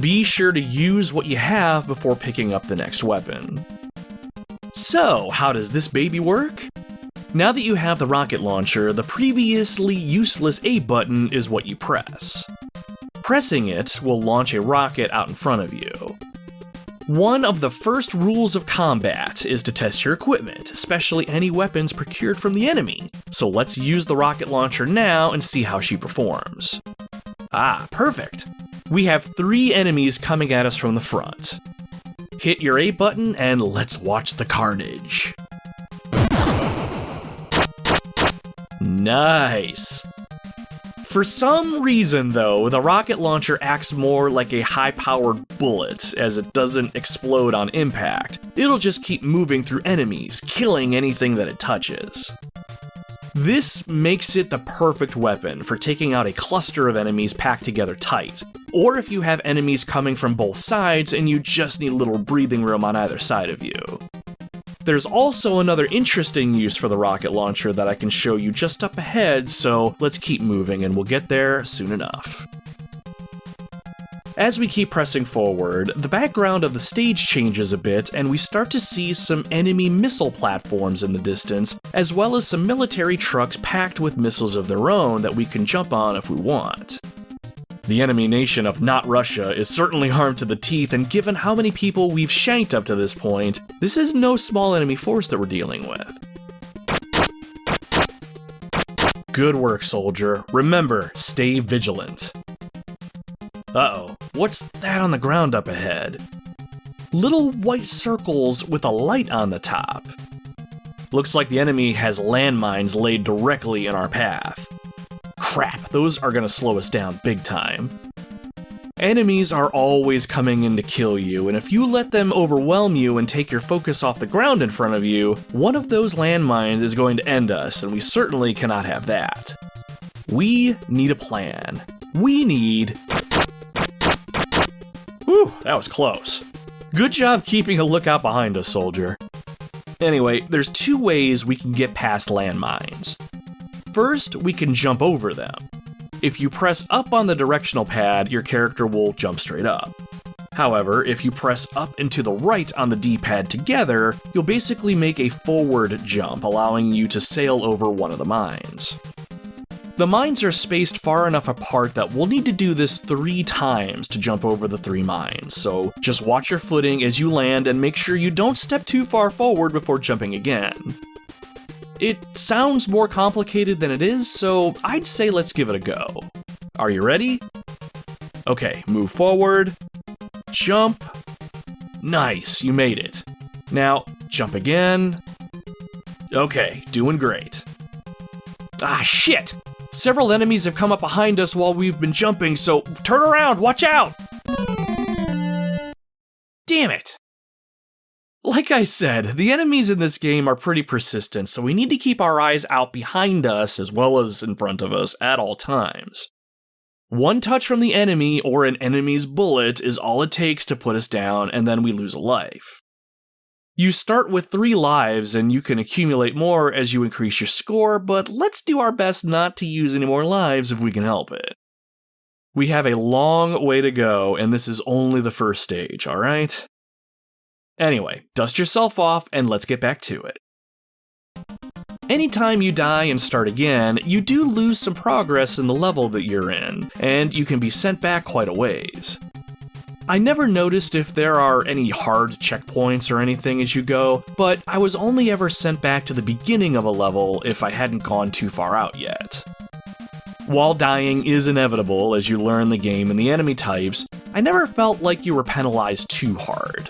Be sure to use what you have before picking up the next weapon. So, how does this baby work? Now that you have the rocket launcher, the previously useless A button is what you press. Pressing it will launch a rocket out in front of you. One of the first rules of combat is to test your equipment, especially any weapons procured from the enemy. So let's use the rocket launcher now and see how she performs. Ah, perfect! We have 3 enemies coming at us from the front. Hit your A button and let's watch the carnage. Nice! For some reason, though, the rocket launcher acts more like a high-powered bullet, as it doesn't explode on impact. It'll just keep moving through enemies, killing anything that it touches. This makes it the perfect weapon for taking out a cluster of enemies packed together tight, or if you have enemies coming from both sides and you just need a little breathing room on either side of you. There's also another interesting use for the rocket launcher that I can show you just up ahead, so let's keep moving and we'll get there soon enough. As we keep pressing forward, the background of the stage changes a bit and we start to see some enemy missile platforms in the distance, as well as some military trucks packed with missiles of their own that we can jump on if we want. The enemy nation of not Russia is certainly armed to the teeth, and given how many people we've shanked up to this point, this is no small enemy force that we're dealing with. Good work, soldier. Remember, stay vigilant. Uh-oh, what's that on the ground up ahead? Little white circles with a light on the top. Looks like the enemy has landmines laid directly in our path. Crap, those are gonna slow us down big time. Enemies are always coming in to kill you, and if you let them overwhelm you and take your focus off the ground in front of you, one of those landmines is going to end us, and we certainly cannot have that. We need a plan. We need... Whew, that was close. Good job keeping a lookout behind us, soldier. Anyway, there's 2 ways we can get past landmines. First, we can jump over them. If you press up on the directional pad, your character will jump straight up. However, if you press up and to the right on the D-pad together, you'll basically make a forward jump, allowing you to sail over one of the mines. The mines are spaced far enough apart that we'll need to do this 3 times to jump over the 3 mines, so just watch your footing as you land and make sure you don't step too far forward before jumping again. It sounds more complicated than it is, so I'd say let's give it a go. Are you ready? Okay, move forward. Jump. Nice, you made it. Now, jump again. Okay, doing great. Ah, shit! Several enemies have come up behind us while we've been jumping, so turn around, watch out! Damn it! Like I said, the enemies in this game are pretty persistent, so we need to keep our eyes out behind us as well as in front of us at all times. One touch from the enemy or an enemy's bullet is all it takes to put us down, and then we lose a life. You start with 3 lives, and you can accumulate more as you increase your score, but let's do our best not to use any more lives if we can help it. We have a long way to go, and this is only the first stage, alright? Anyway, dust yourself off and let's get back to it. Anytime you die and start again, you do lose some progress in the level that you're in, and you can be sent back quite a ways. I never noticed if there are any hard checkpoints or anything as you go, but I was only ever sent back to the beginning of a level if I hadn't gone too far out yet. While dying is inevitable as you learn the game and the enemy types, I never felt like you were penalized too hard.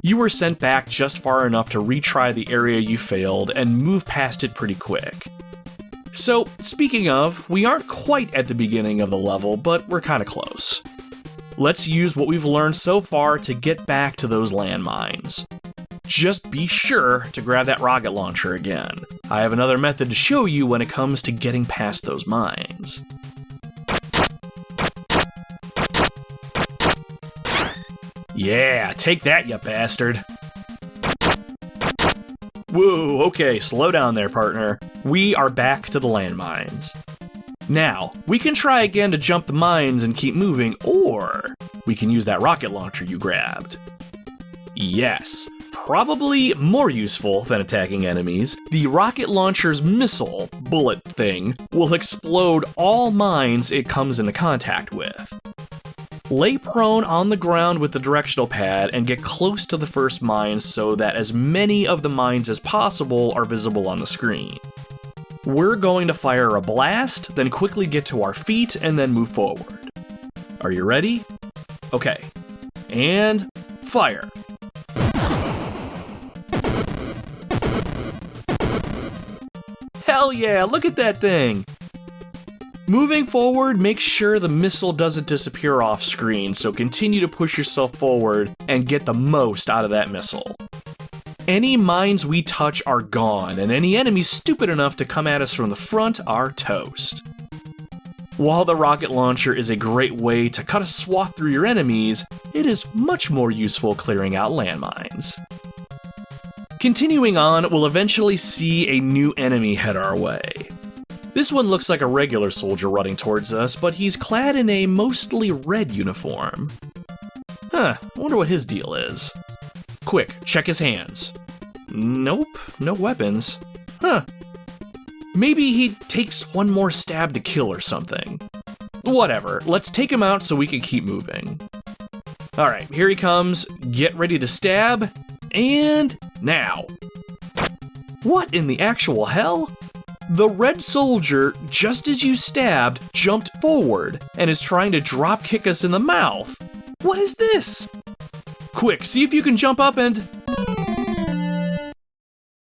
You were sent back just far enough to retry the area you failed and move past it pretty quick. So, speaking of, we aren't quite at the beginning of the level, but we're kinda close. Let's use what we've learned so far to get back to those landmines. Just be sure to grab that rocket launcher again. I have another method to show you when it comes to getting past those mines. Yeah, take that, you bastard. Whoa, okay, slow down there, partner. We are back to the landmines. Now, we can try again to jump the mines and keep moving, or we can use that rocket launcher you grabbed. Yes, probably more useful than attacking enemies, the rocket launcher's missile bullet thing will explode all mines it comes into contact with. Lay prone on the ground with the directional pad and get close to the first mines so that as many of the mines as possible are visible on the screen. We're going to fire a blast, then quickly get to our feet and then move forward. Are you ready? Okay. And fire. Hell yeah, look at that thing! Moving forward, make sure the missile doesn't disappear off screen, so continue to push yourself forward and get the most out of that missile. Any mines we touch are gone, and any enemies stupid enough to come at us from the front are toast. While the rocket launcher is a great way to cut a swath through your enemies, it is much more useful clearing out landmines. Continuing on, we'll eventually see a new enemy head our way. This one looks like a regular soldier running towards us, but he's clad in a mostly red uniform. I wonder what his deal is. Quick, check his hands. Nope, no weapons. Maybe he takes one more stab to kill or something. Whatever, let's take him out so we can keep moving. Alright, here he comes. Get ready to stab. And now. What in the actual hell? The red soldier, just as you stabbed, jumped forward and is trying to drop kick us in the mouth. What is this? Quick, see if you can jump up and...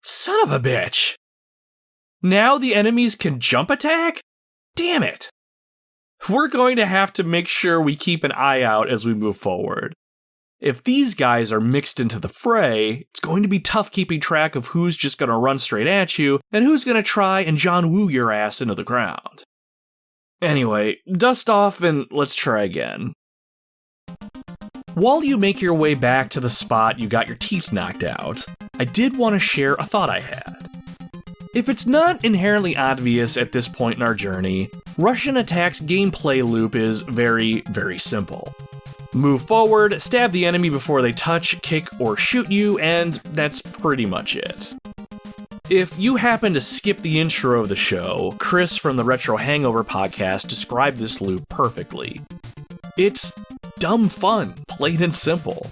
Son of a bitch! Now the enemies can jump attack? Damn it! We're going to have to make sure we keep an eye out as we move forward. If these guys are mixed into the fray, it's going to be tough keeping track of who's just going to run straight at you and who's going to try and John Woo your ass into the ground. Anyway, dust off and let's try again. While you make your way back to the spot you got your teeth knocked out, I did want to share a thought I had. If it's not inherently obvious at this point in our journey, Russian Attack's gameplay loop is very, very simple. Move forward, stab the enemy before they touch, kick, or shoot you, and that's pretty much it. If you happen to skip the intro of the show, Chris from the Retro Hangover podcast described this loop perfectly. It's dumb fun, plain and simple.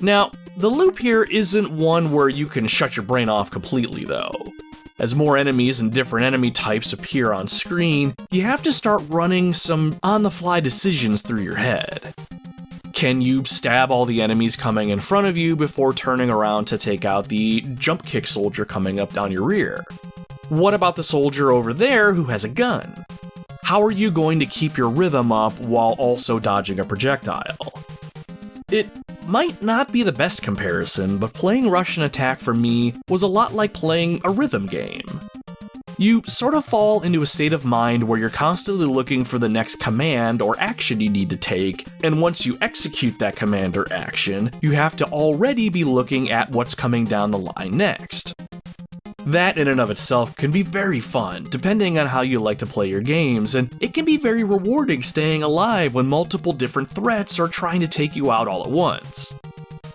Now, the loop here isn't one where you can shut your brain off completely, though. As more enemies and different enemy types appear on screen, you have to start running some on-the-fly decisions through your head. Can you stab all the enemies coming in front of you before turning around to take out the jump kick soldier coming up down your rear? What about the soldier over there who has a gun? How are you going to keep your rhythm up while also dodging a projectile? It might not be the best comparison, but playing Russian Attack for me was a lot like playing a rhythm game. You sort of fall into a state of mind where you're constantly looking for the next command or action you need to take, and once you execute that command or action, you have to already be looking at what's coming down the line next. That in and of itself can be very fun, depending on how you like to play your games, and it can be very rewarding staying alive when multiple different threats are trying to take you out all at once.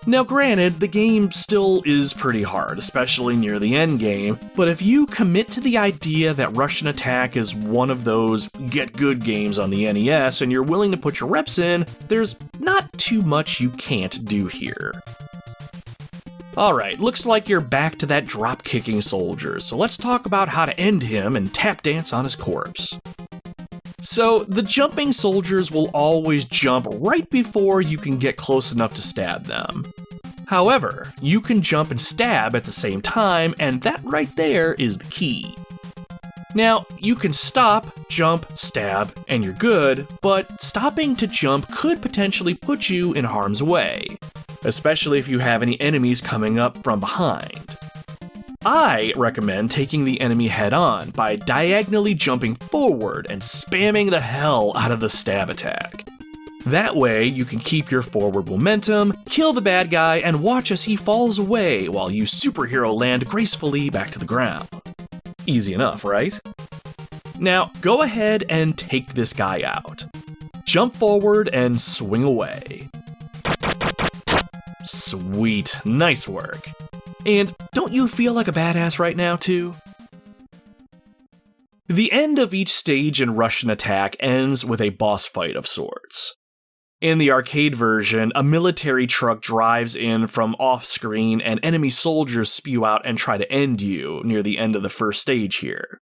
Now granted, the game still is pretty hard, especially near the end game, but if you commit to the idea that Rush'n Attack is one of those get-good games on the NES and you're willing to put your reps in, there's not too much you can't do here. Alright, looks like you're back to that drop-kicking soldier, so let's talk about how to end him and tap dance on his corpse. So, the jumping soldiers will always jump right before you can get close enough to stab them. However, you can jump and stab at the same time, and that right there is the key. Now, you can stop, jump, stab, and you're good, but stopping to jump could potentially put you in harm's way, especially if you have any enemies coming up from behind. I recommend taking the enemy head on by diagonally jumping forward and spamming the hell out of the stab attack. That way, you can keep your forward momentum, kill the bad guy, and watch as he falls away while you superhero land gracefully back to the ground. Easy enough, right? Now, go ahead and take this guy out. Jump forward and swing away. Sweet, nice work. And don't you feel like a badass right now, too? The end of each stage in Rush'n Attack ends with a boss fight of sorts. In the arcade version, a military truck drives in from off-screen and enemy soldiers spew out and try to end you near the end of the first stage here.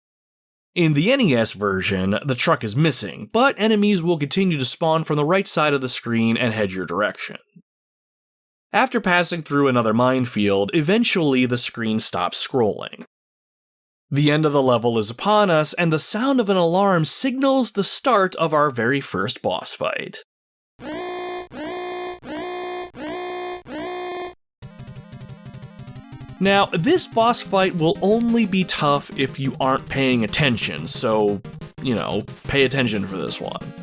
In the NES version, the truck is missing, but enemies will continue to spawn from the right side of the screen and head your direction. After passing through another minefield, eventually the screen stops scrolling. The end of the level is upon us, and the sound of an alarm signals the start of our very first boss fight. Now, this boss fight will only be tough if you aren't paying attention, so, pay attention for this one.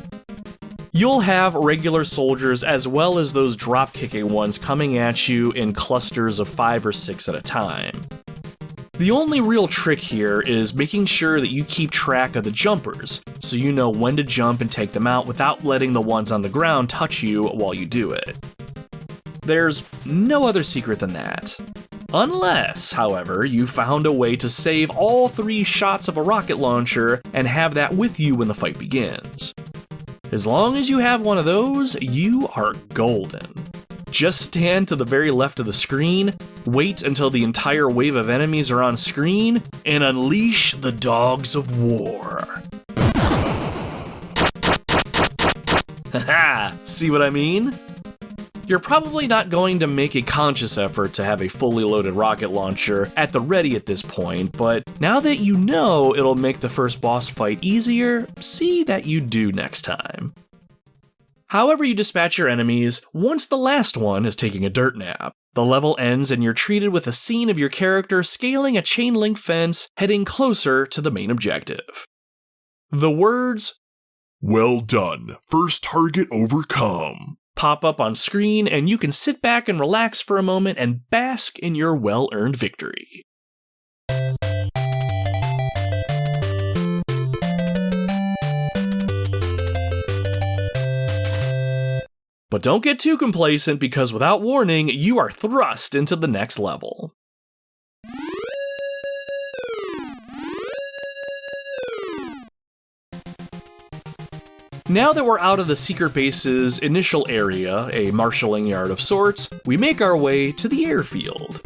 You'll have regular soldiers as well as those drop-kicking ones coming at you in clusters of 5 or 6 at a time. The only real trick here is making sure that you keep track of the jumpers, so you know when to jump and take them out without letting the ones on the ground touch you while you do it. There's no other secret than that. Unless, however, you found a way to save all 3 shots of a rocket launcher and have that with you when the fight begins. As long as you have one of those, you are golden. Just stand to the very left of the screen, wait until the entire wave of enemies are on screen, and unleash the dogs of war. Haha, see what I mean? You're probably not going to make a conscious effort to have a fully loaded rocket launcher at the ready at this point, but now that you know it'll make the first boss fight easier, see that you do next time. However you dispatch your enemies, once the last one is taking a dirt nap, the level ends and you're treated with a scene of your character scaling a chain link fence, heading closer to the main objective. The words, "Well done, first target overcome," pop up on screen, and you can sit back and relax for a moment and bask in your well-earned victory. But don't get too complacent, because without warning, you are thrust into the next level. Now that we're out of the secret base's initial area, a marshalling yard of sorts, we make our way to the airfield.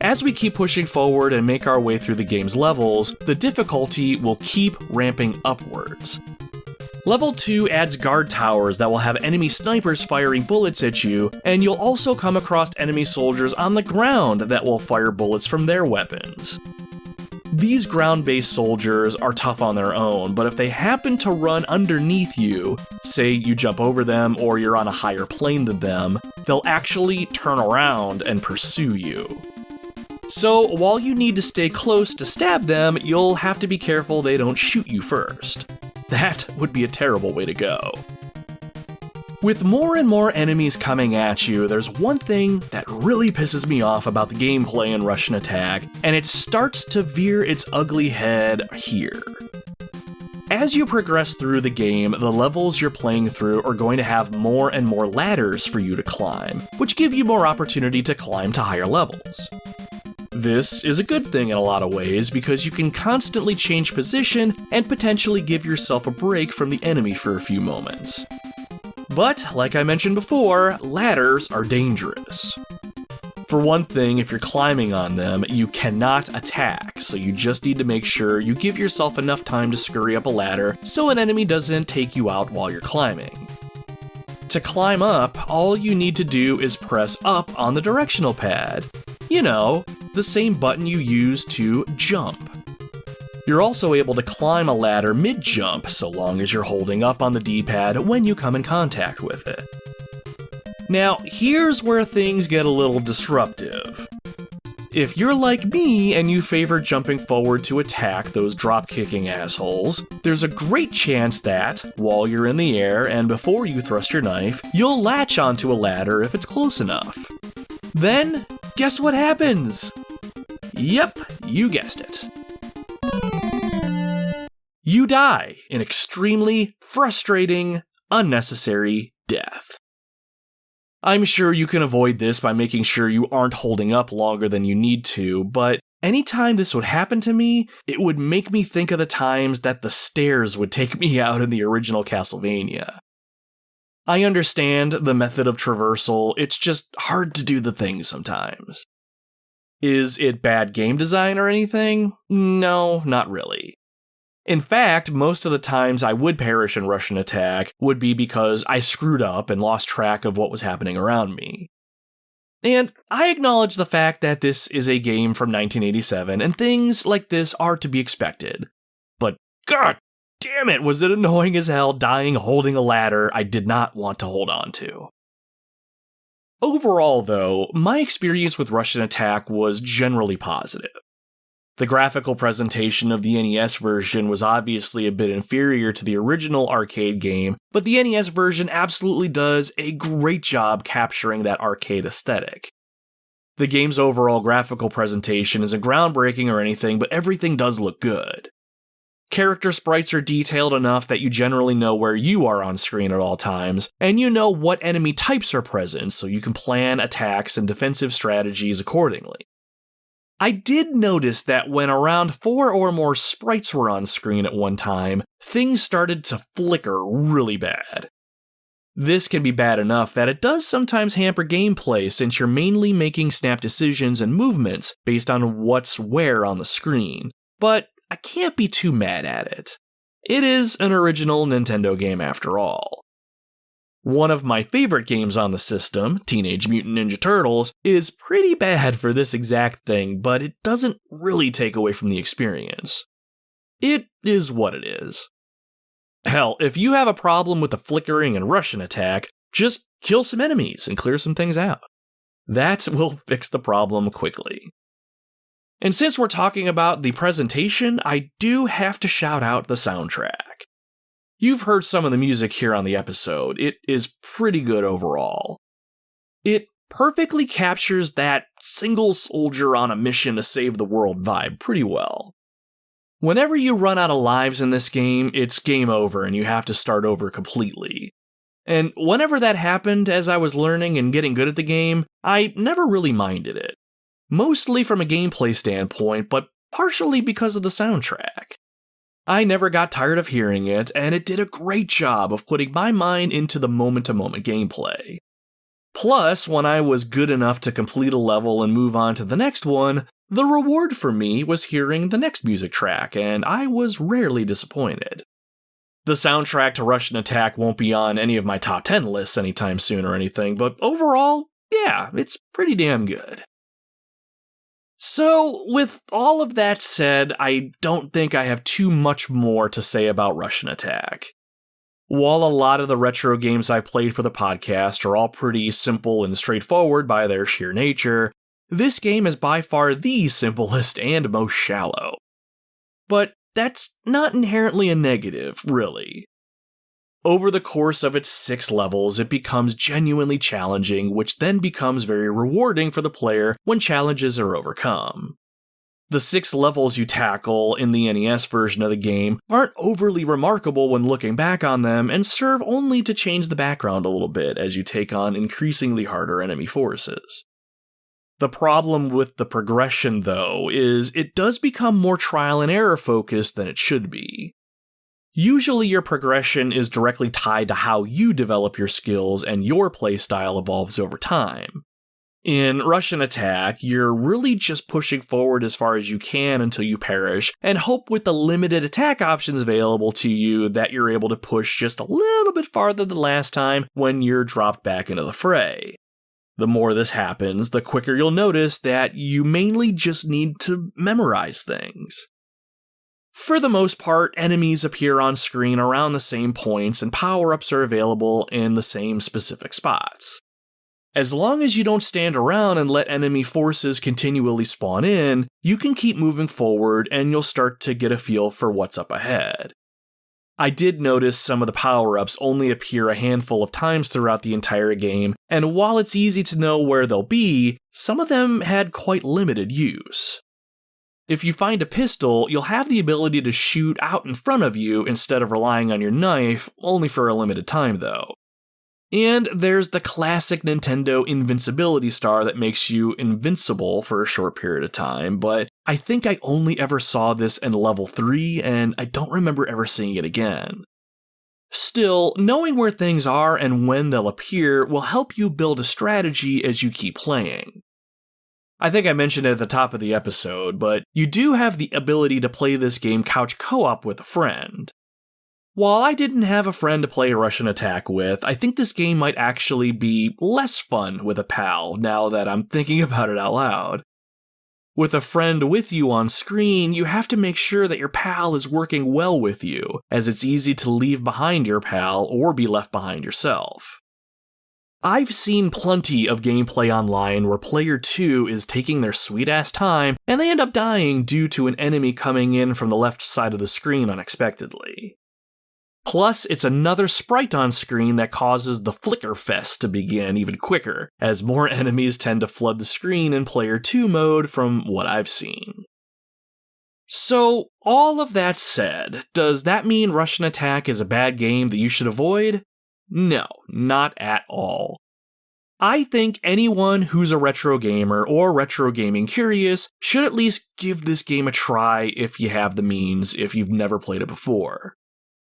As we keep pushing forward and make our way through the game's levels, the difficulty will keep ramping upwards. Level 2 adds guard towers that will have enemy snipers firing bullets at you, and you'll also come across enemy soldiers on the ground that will fire bullets from their weapons. These ground-based soldiers are tough on their own, but if they happen to run underneath you, say you jump over them or you're on a higher plane than them, they'll actually turn around and pursue you. So while you need to stay close to stab them, you'll have to be careful they don't shoot you first. That would be a terrible way to go. With more and more enemies coming at you, there's one thing that really pisses me off about the gameplay in Rush'n Attack, and it starts to veer its ugly head here. as you progress through the game, the levels you're playing through are going to have more and more ladders for you to climb, which give you more opportunity to climb to higher levels. This is a good thing in a lot of ways because you can constantly change position and potentially give yourself a break from the enemy for a few moments. But, like I mentioned before, ladders are dangerous. For one thing, if you're climbing on them, you cannot attack, so you just need to make sure you give yourself enough time to scurry up a ladder so an enemy doesn't take you out while you're climbing. To climb up, all you need to do is press up on the directional pad. You know, the same button you use to jump. You're also able to climb a ladder mid-jump so long as you're holding up on the D-pad when you come in contact with it. Now, here's where things get a little disruptive. If you're like me and you favor jumping forward to attack those drop-kicking assholes, there's a great chance that, while you're in the air and before you thrust your knife, you'll latch onto a ladder if it's close enough. Then, guess what happens? Yep, you guessed it. You die an extremely frustrating, unnecessary death. I'm sure you can avoid this by making sure you aren't holding up longer than you need to, but anytime this would happen to me, it would make me think of the times that the stairs would take me out in the original Castlevania. I understand the method of traversal, it's just hard to do the thing sometimes. Is it bad game design or anything? No, not really. In fact, most of the times I would perish in Russian attack would be because I screwed up and lost track of what was happening around me. And I acknowledge the fact that this is a game from 1987 and things like this are to be expected. But god damn it, was it annoying as hell dying holding a ladder I did not want to hold on to. Overall though, my experience with Russian attack was generally positive. The graphical presentation of the NES version was obviously a bit inferior to the original arcade game, but the NES version absolutely does a great job capturing that arcade aesthetic. The game's overall graphical presentation isn't groundbreaking or anything, but everything does look good. Character sprites are detailed enough that you generally know where you are on screen at all times, and you know what enemy types are present so you can plan attacks and defensive strategies accordingly. I did notice that when around 4 or more sprites were on screen at one time, things started to flicker really bad. This can be bad enough that it does sometimes hamper gameplay since you're mainly making snap decisions and movements based on what's where on the screen, but I can't be too mad at it. It is an original Nintendo game after all. One of my favorite games on the system, Teenage Mutant Ninja Turtles, is pretty bad for this exact thing, but it doesn't really take away from the experience. It is what it is. Hell, if you have a problem with the flickering and Russian attack, just kill some enemies and clear some things out. That will fix the problem quickly. And since we're talking about the presentation, I do have to shout out the soundtrack. You've heard some of the music here on the episode. It is pretty good overall. It perfectly captures that single soldier on a mission to save the world vibe pretty well. Whenever you run out of lives in this game, it's game over and you have to start over completely. And whenever that happened as I was learning and getting good at the game, I never really minded it. Mostly from a gameplay standpoint, but partially because of the soundtrack. I never got tired of hearing it, and it did a great job of putting my mind into the moment-to-moment gameplay. Plus, when I was good enough to complete a level and move on to the next one, the reward for me was hearing the next music track, and I was rarely disappointed. The soundtrack to Russian Attack won't be on any of my top 10 lists anytime soon or anything, but overall, yeah, it's pretty damn good. So, with all of that said, I don't think I have too much more to say about Russian Attack. While a lot of the retro games I've played for the podcast are all pretty simple and straightforward by their sheer nature, this game is by far the simplest and most shallow. But that's not inherently a negative, really. Over the course of its 6 levels, it becomes genuinely challenging, which then becomes very rewarding for the player when challenges are overcome. The 6 levels you tackle in the NES version of the game aren't overly remarkable when looking back on them and serve only to change the background a little bit as you take on increasingly harder enemy forces. The problem with the progression, though, is it does become more trial and error focused than it should be. Usually your progression is directly tied to how you develop your skills and your playstyle evolves over time. In Russian Attack, you're really just pushing forward as far as you can until you perish, and hope with the limited attack options available to you that you're able to push just a little bit farther than last time when you're dropped back into the fray. The more this happens, the quicker you'll notice that you mainly just need to memorize things. For the most part, enemies appear on screen around the same points and power-ups are available in the same specific spots. As long as you don't stand around and let enemy forces continually spawn in, you can keep moving forward and you'll start to get a feel for what's up ahead. I did notice some of the power-ups only appear a handful of times throughout the entire game, and while it's easy to know where they'll be, some of them had quite limited use. If you find a pistol, you'll have the ability to shoot out in front of you instead of relying on your knife, only for a limited time though. And there's the classic Nintendo invincibility star that makes you invincible for a short period of time, but I think I only ever saw this in level 3 and I don't remember ever seeing it again. Still, knowing where things are and when they'll appear will help you build a strategy as you keep playing. I think I mentioned it at the top of the episode, but you do have the ability to play this game couch co-op with a friend. While I didn't have a friend to play Russian Attack with, I think this game might actually be less fun with a pal now that I'm thinking about it out loud. With a friend with you on screen, you have to make sure that your pal is working well with you, as it's easy to leave behind your pal or be left behind yourself. I've seen plenty of gameplay online where player 2 is taking their sweet-ass time and they end up dying due to an enemy coming in from the left side of the screen unexpectedly. Plus, it's another sprite on screen that causes the flicker fest to begin even quicker, as more enemies tend to flood the screen in player 2 mode from what I've seen. So, all of that said, does that mean Russian Attack is a bad game that you should avoid? No, not at all. I think anyone who's a retro gamer or retro gaming curious should at least give this game a try if you have the means, if you've never played it before.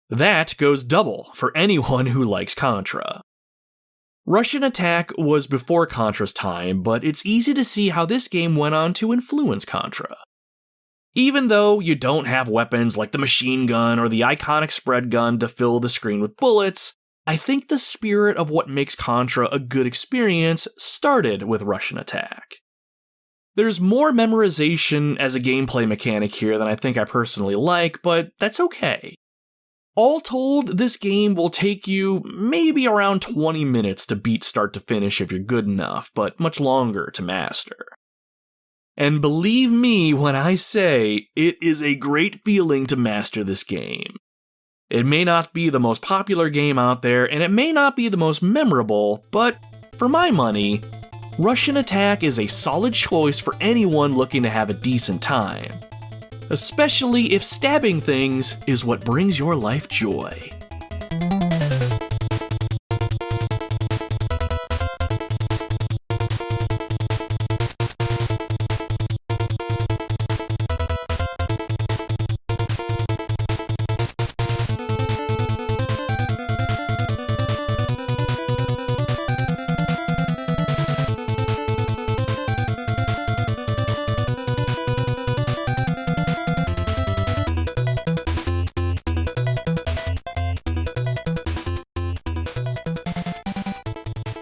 That goes double for anyone who likes Contra. Russian Attack was before Contra's time, but it's easy to see how this game went on to influence Contra. Even though you don't have weapons like the machine gun or the iconic spread gun to fill the screen with bullets, I think the spirit of what makes Contra a good experience started with Russian Attack. There's more memorization as a gameplay mechanic here than I think I personally like, but that's okay. All told, this game will take you maybe around 20 minutes to beat start to finish if you're good enough, but much longer to master. And believe me when I say, it is a great feeling to master this game. It may not be the most popular game out there, and it may not be the most memorable, but for my money, Russian Attack is a solid choice for anyone looking to have a decent time. Especially if stabbing things is what brings your life joy.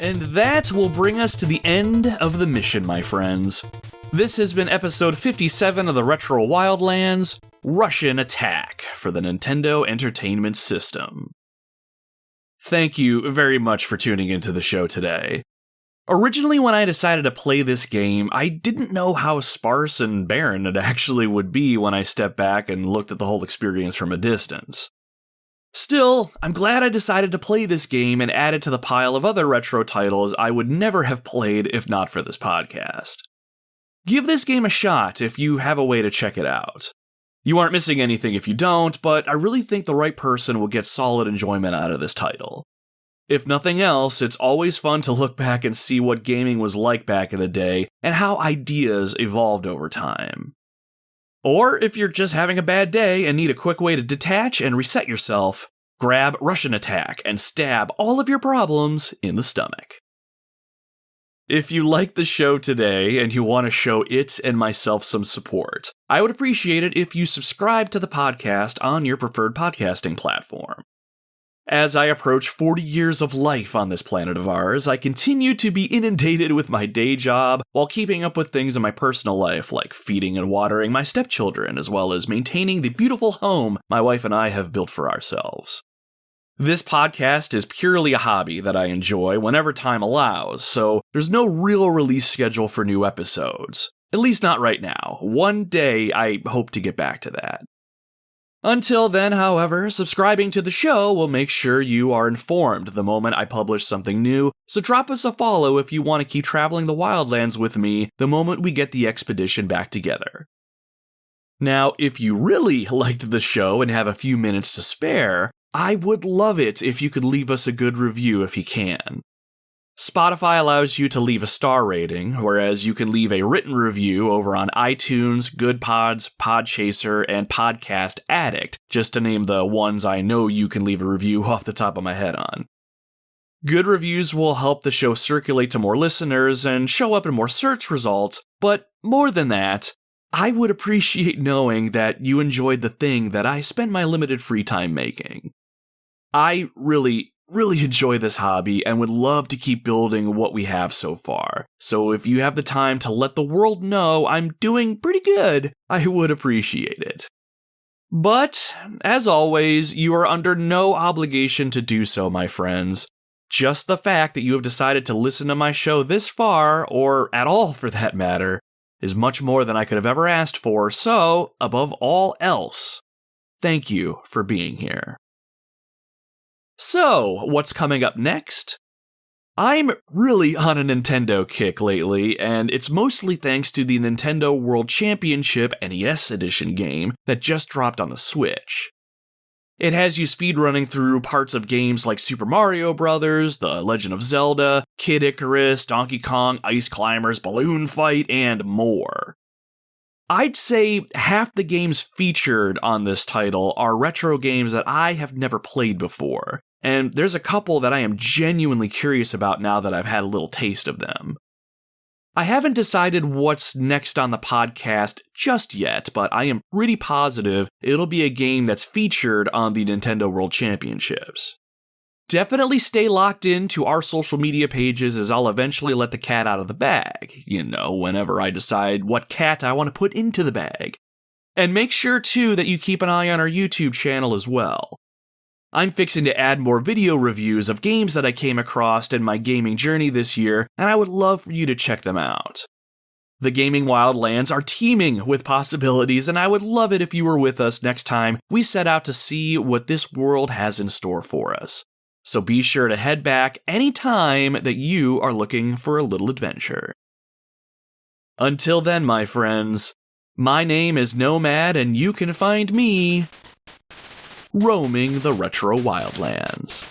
And that will bring us to the end of the mission, my friends. This has been episode 57 of the Retro Wildlands, Russian Attack for the Nintendo Entertainment System. Thank you very much for tuning into the show today. Originally, when I decided to play this game, I didn't know how sparse and barren it actually would be when I stepped back and looked at the whole experience from a distance. Still, I'm glad I decided to play this game and add it to the pile of other retro titles I would never have played if not for this podcast. Give this game a shot if you have a way to check it out. You aren't missing anything if you don't, but I really think the right person will get solid enjoyment out of this title. If nothing else, it's always fun to look back and see what gaming was like back in the day and how ideas evolved over time. Or if you're just having a bad day and need a quick way to detach and reset yourself, grab Russian Attack and stab all of your problems in the stomach. If you like the show today and you want to show it and myself some support, I would appreciate it if you subscribe to the podcast on your preferred podcasting platform. As I approach 40 years of life on this planet of ours, I continue to be inundated with my day job while keeping up with things in my personal life like feeding and watering my stepchildren, as well as maintaining the beautiful home my wife and I have built for ourselves. This podcast is purely a hobby that I enjoy whenever time allows, so there's no real release schedule for new episodes. At least not right now. One day I hope to get back to that. Until then, however, subscribing to the show will make sure you are informed the moment I publish something new, so drop us a follow if you want to keep traveling the Wildlands with me the moment we get the expedition back together. Now, if you really liked the show and have a few minutes to spare, I would love it if you could leave us a good review if you can. Spotify allows you to leave a star rating, whereas you can leave a written review over on iTunes, Good Pods, Podchaser, and Podcast Addict, just to name the ones I know you can leave a review off the top of my head on. Good reviews will help the show circulate to more listeners and show up in more search results, but more than that, I would appreciate knowing that you enjoyed the thing that I spent my limited free time making. I really enjoy this hobby and would love to keep building what we have so far. So if you have the time to let the world know I'm doing pretty good, I would appreciate it. But, as always, you are under no obligation to do so, my friends. Just the fact that you have decided to listen to my show this far, or at all for that matter, is much more than I could have ever asked for, so, above all else, thank you for being here. So, what's coming up next? I'm really on a Nintendo kick lately, and it's mostly thanks to the Nintendo World Championship NES Edition game that just dropped on the Switch. It has you speedrunning through parts of games like Super Mario Bros., The Legend of Zelda, Kid Icarus, Donkey Kong, Ice Climbers, Balloon Fight, and more. I'd say half the games featured on this title are retro games that I have never played before, and there's a couple that I am genuinely curious about now that I've had a little taste of them. I haven't decided what's next on the podcast just yet, but I am pretty positive it'll be a game that's featured on the Nintendo World Championships. Definitely stay locked in to our social media pages as I'll eventually let the cat out of the bag, whenever I decide what cat I want to put into the bag. And make sure, too, that you keep an eye on our YouTube channel as well. I'm fixing to add more video reviews of games that I came across in my gaming journey this year, and I would love for you to check them out. The Gaming Wildlands are teeming with possibilities, and I would love it if you were with us next time we set out to see what this world has in store for us. So be sure to head back anytime that you are looking for a little adventure. Until then, my friends, my name is Nomad, and you can find me roaming the retro wildlands.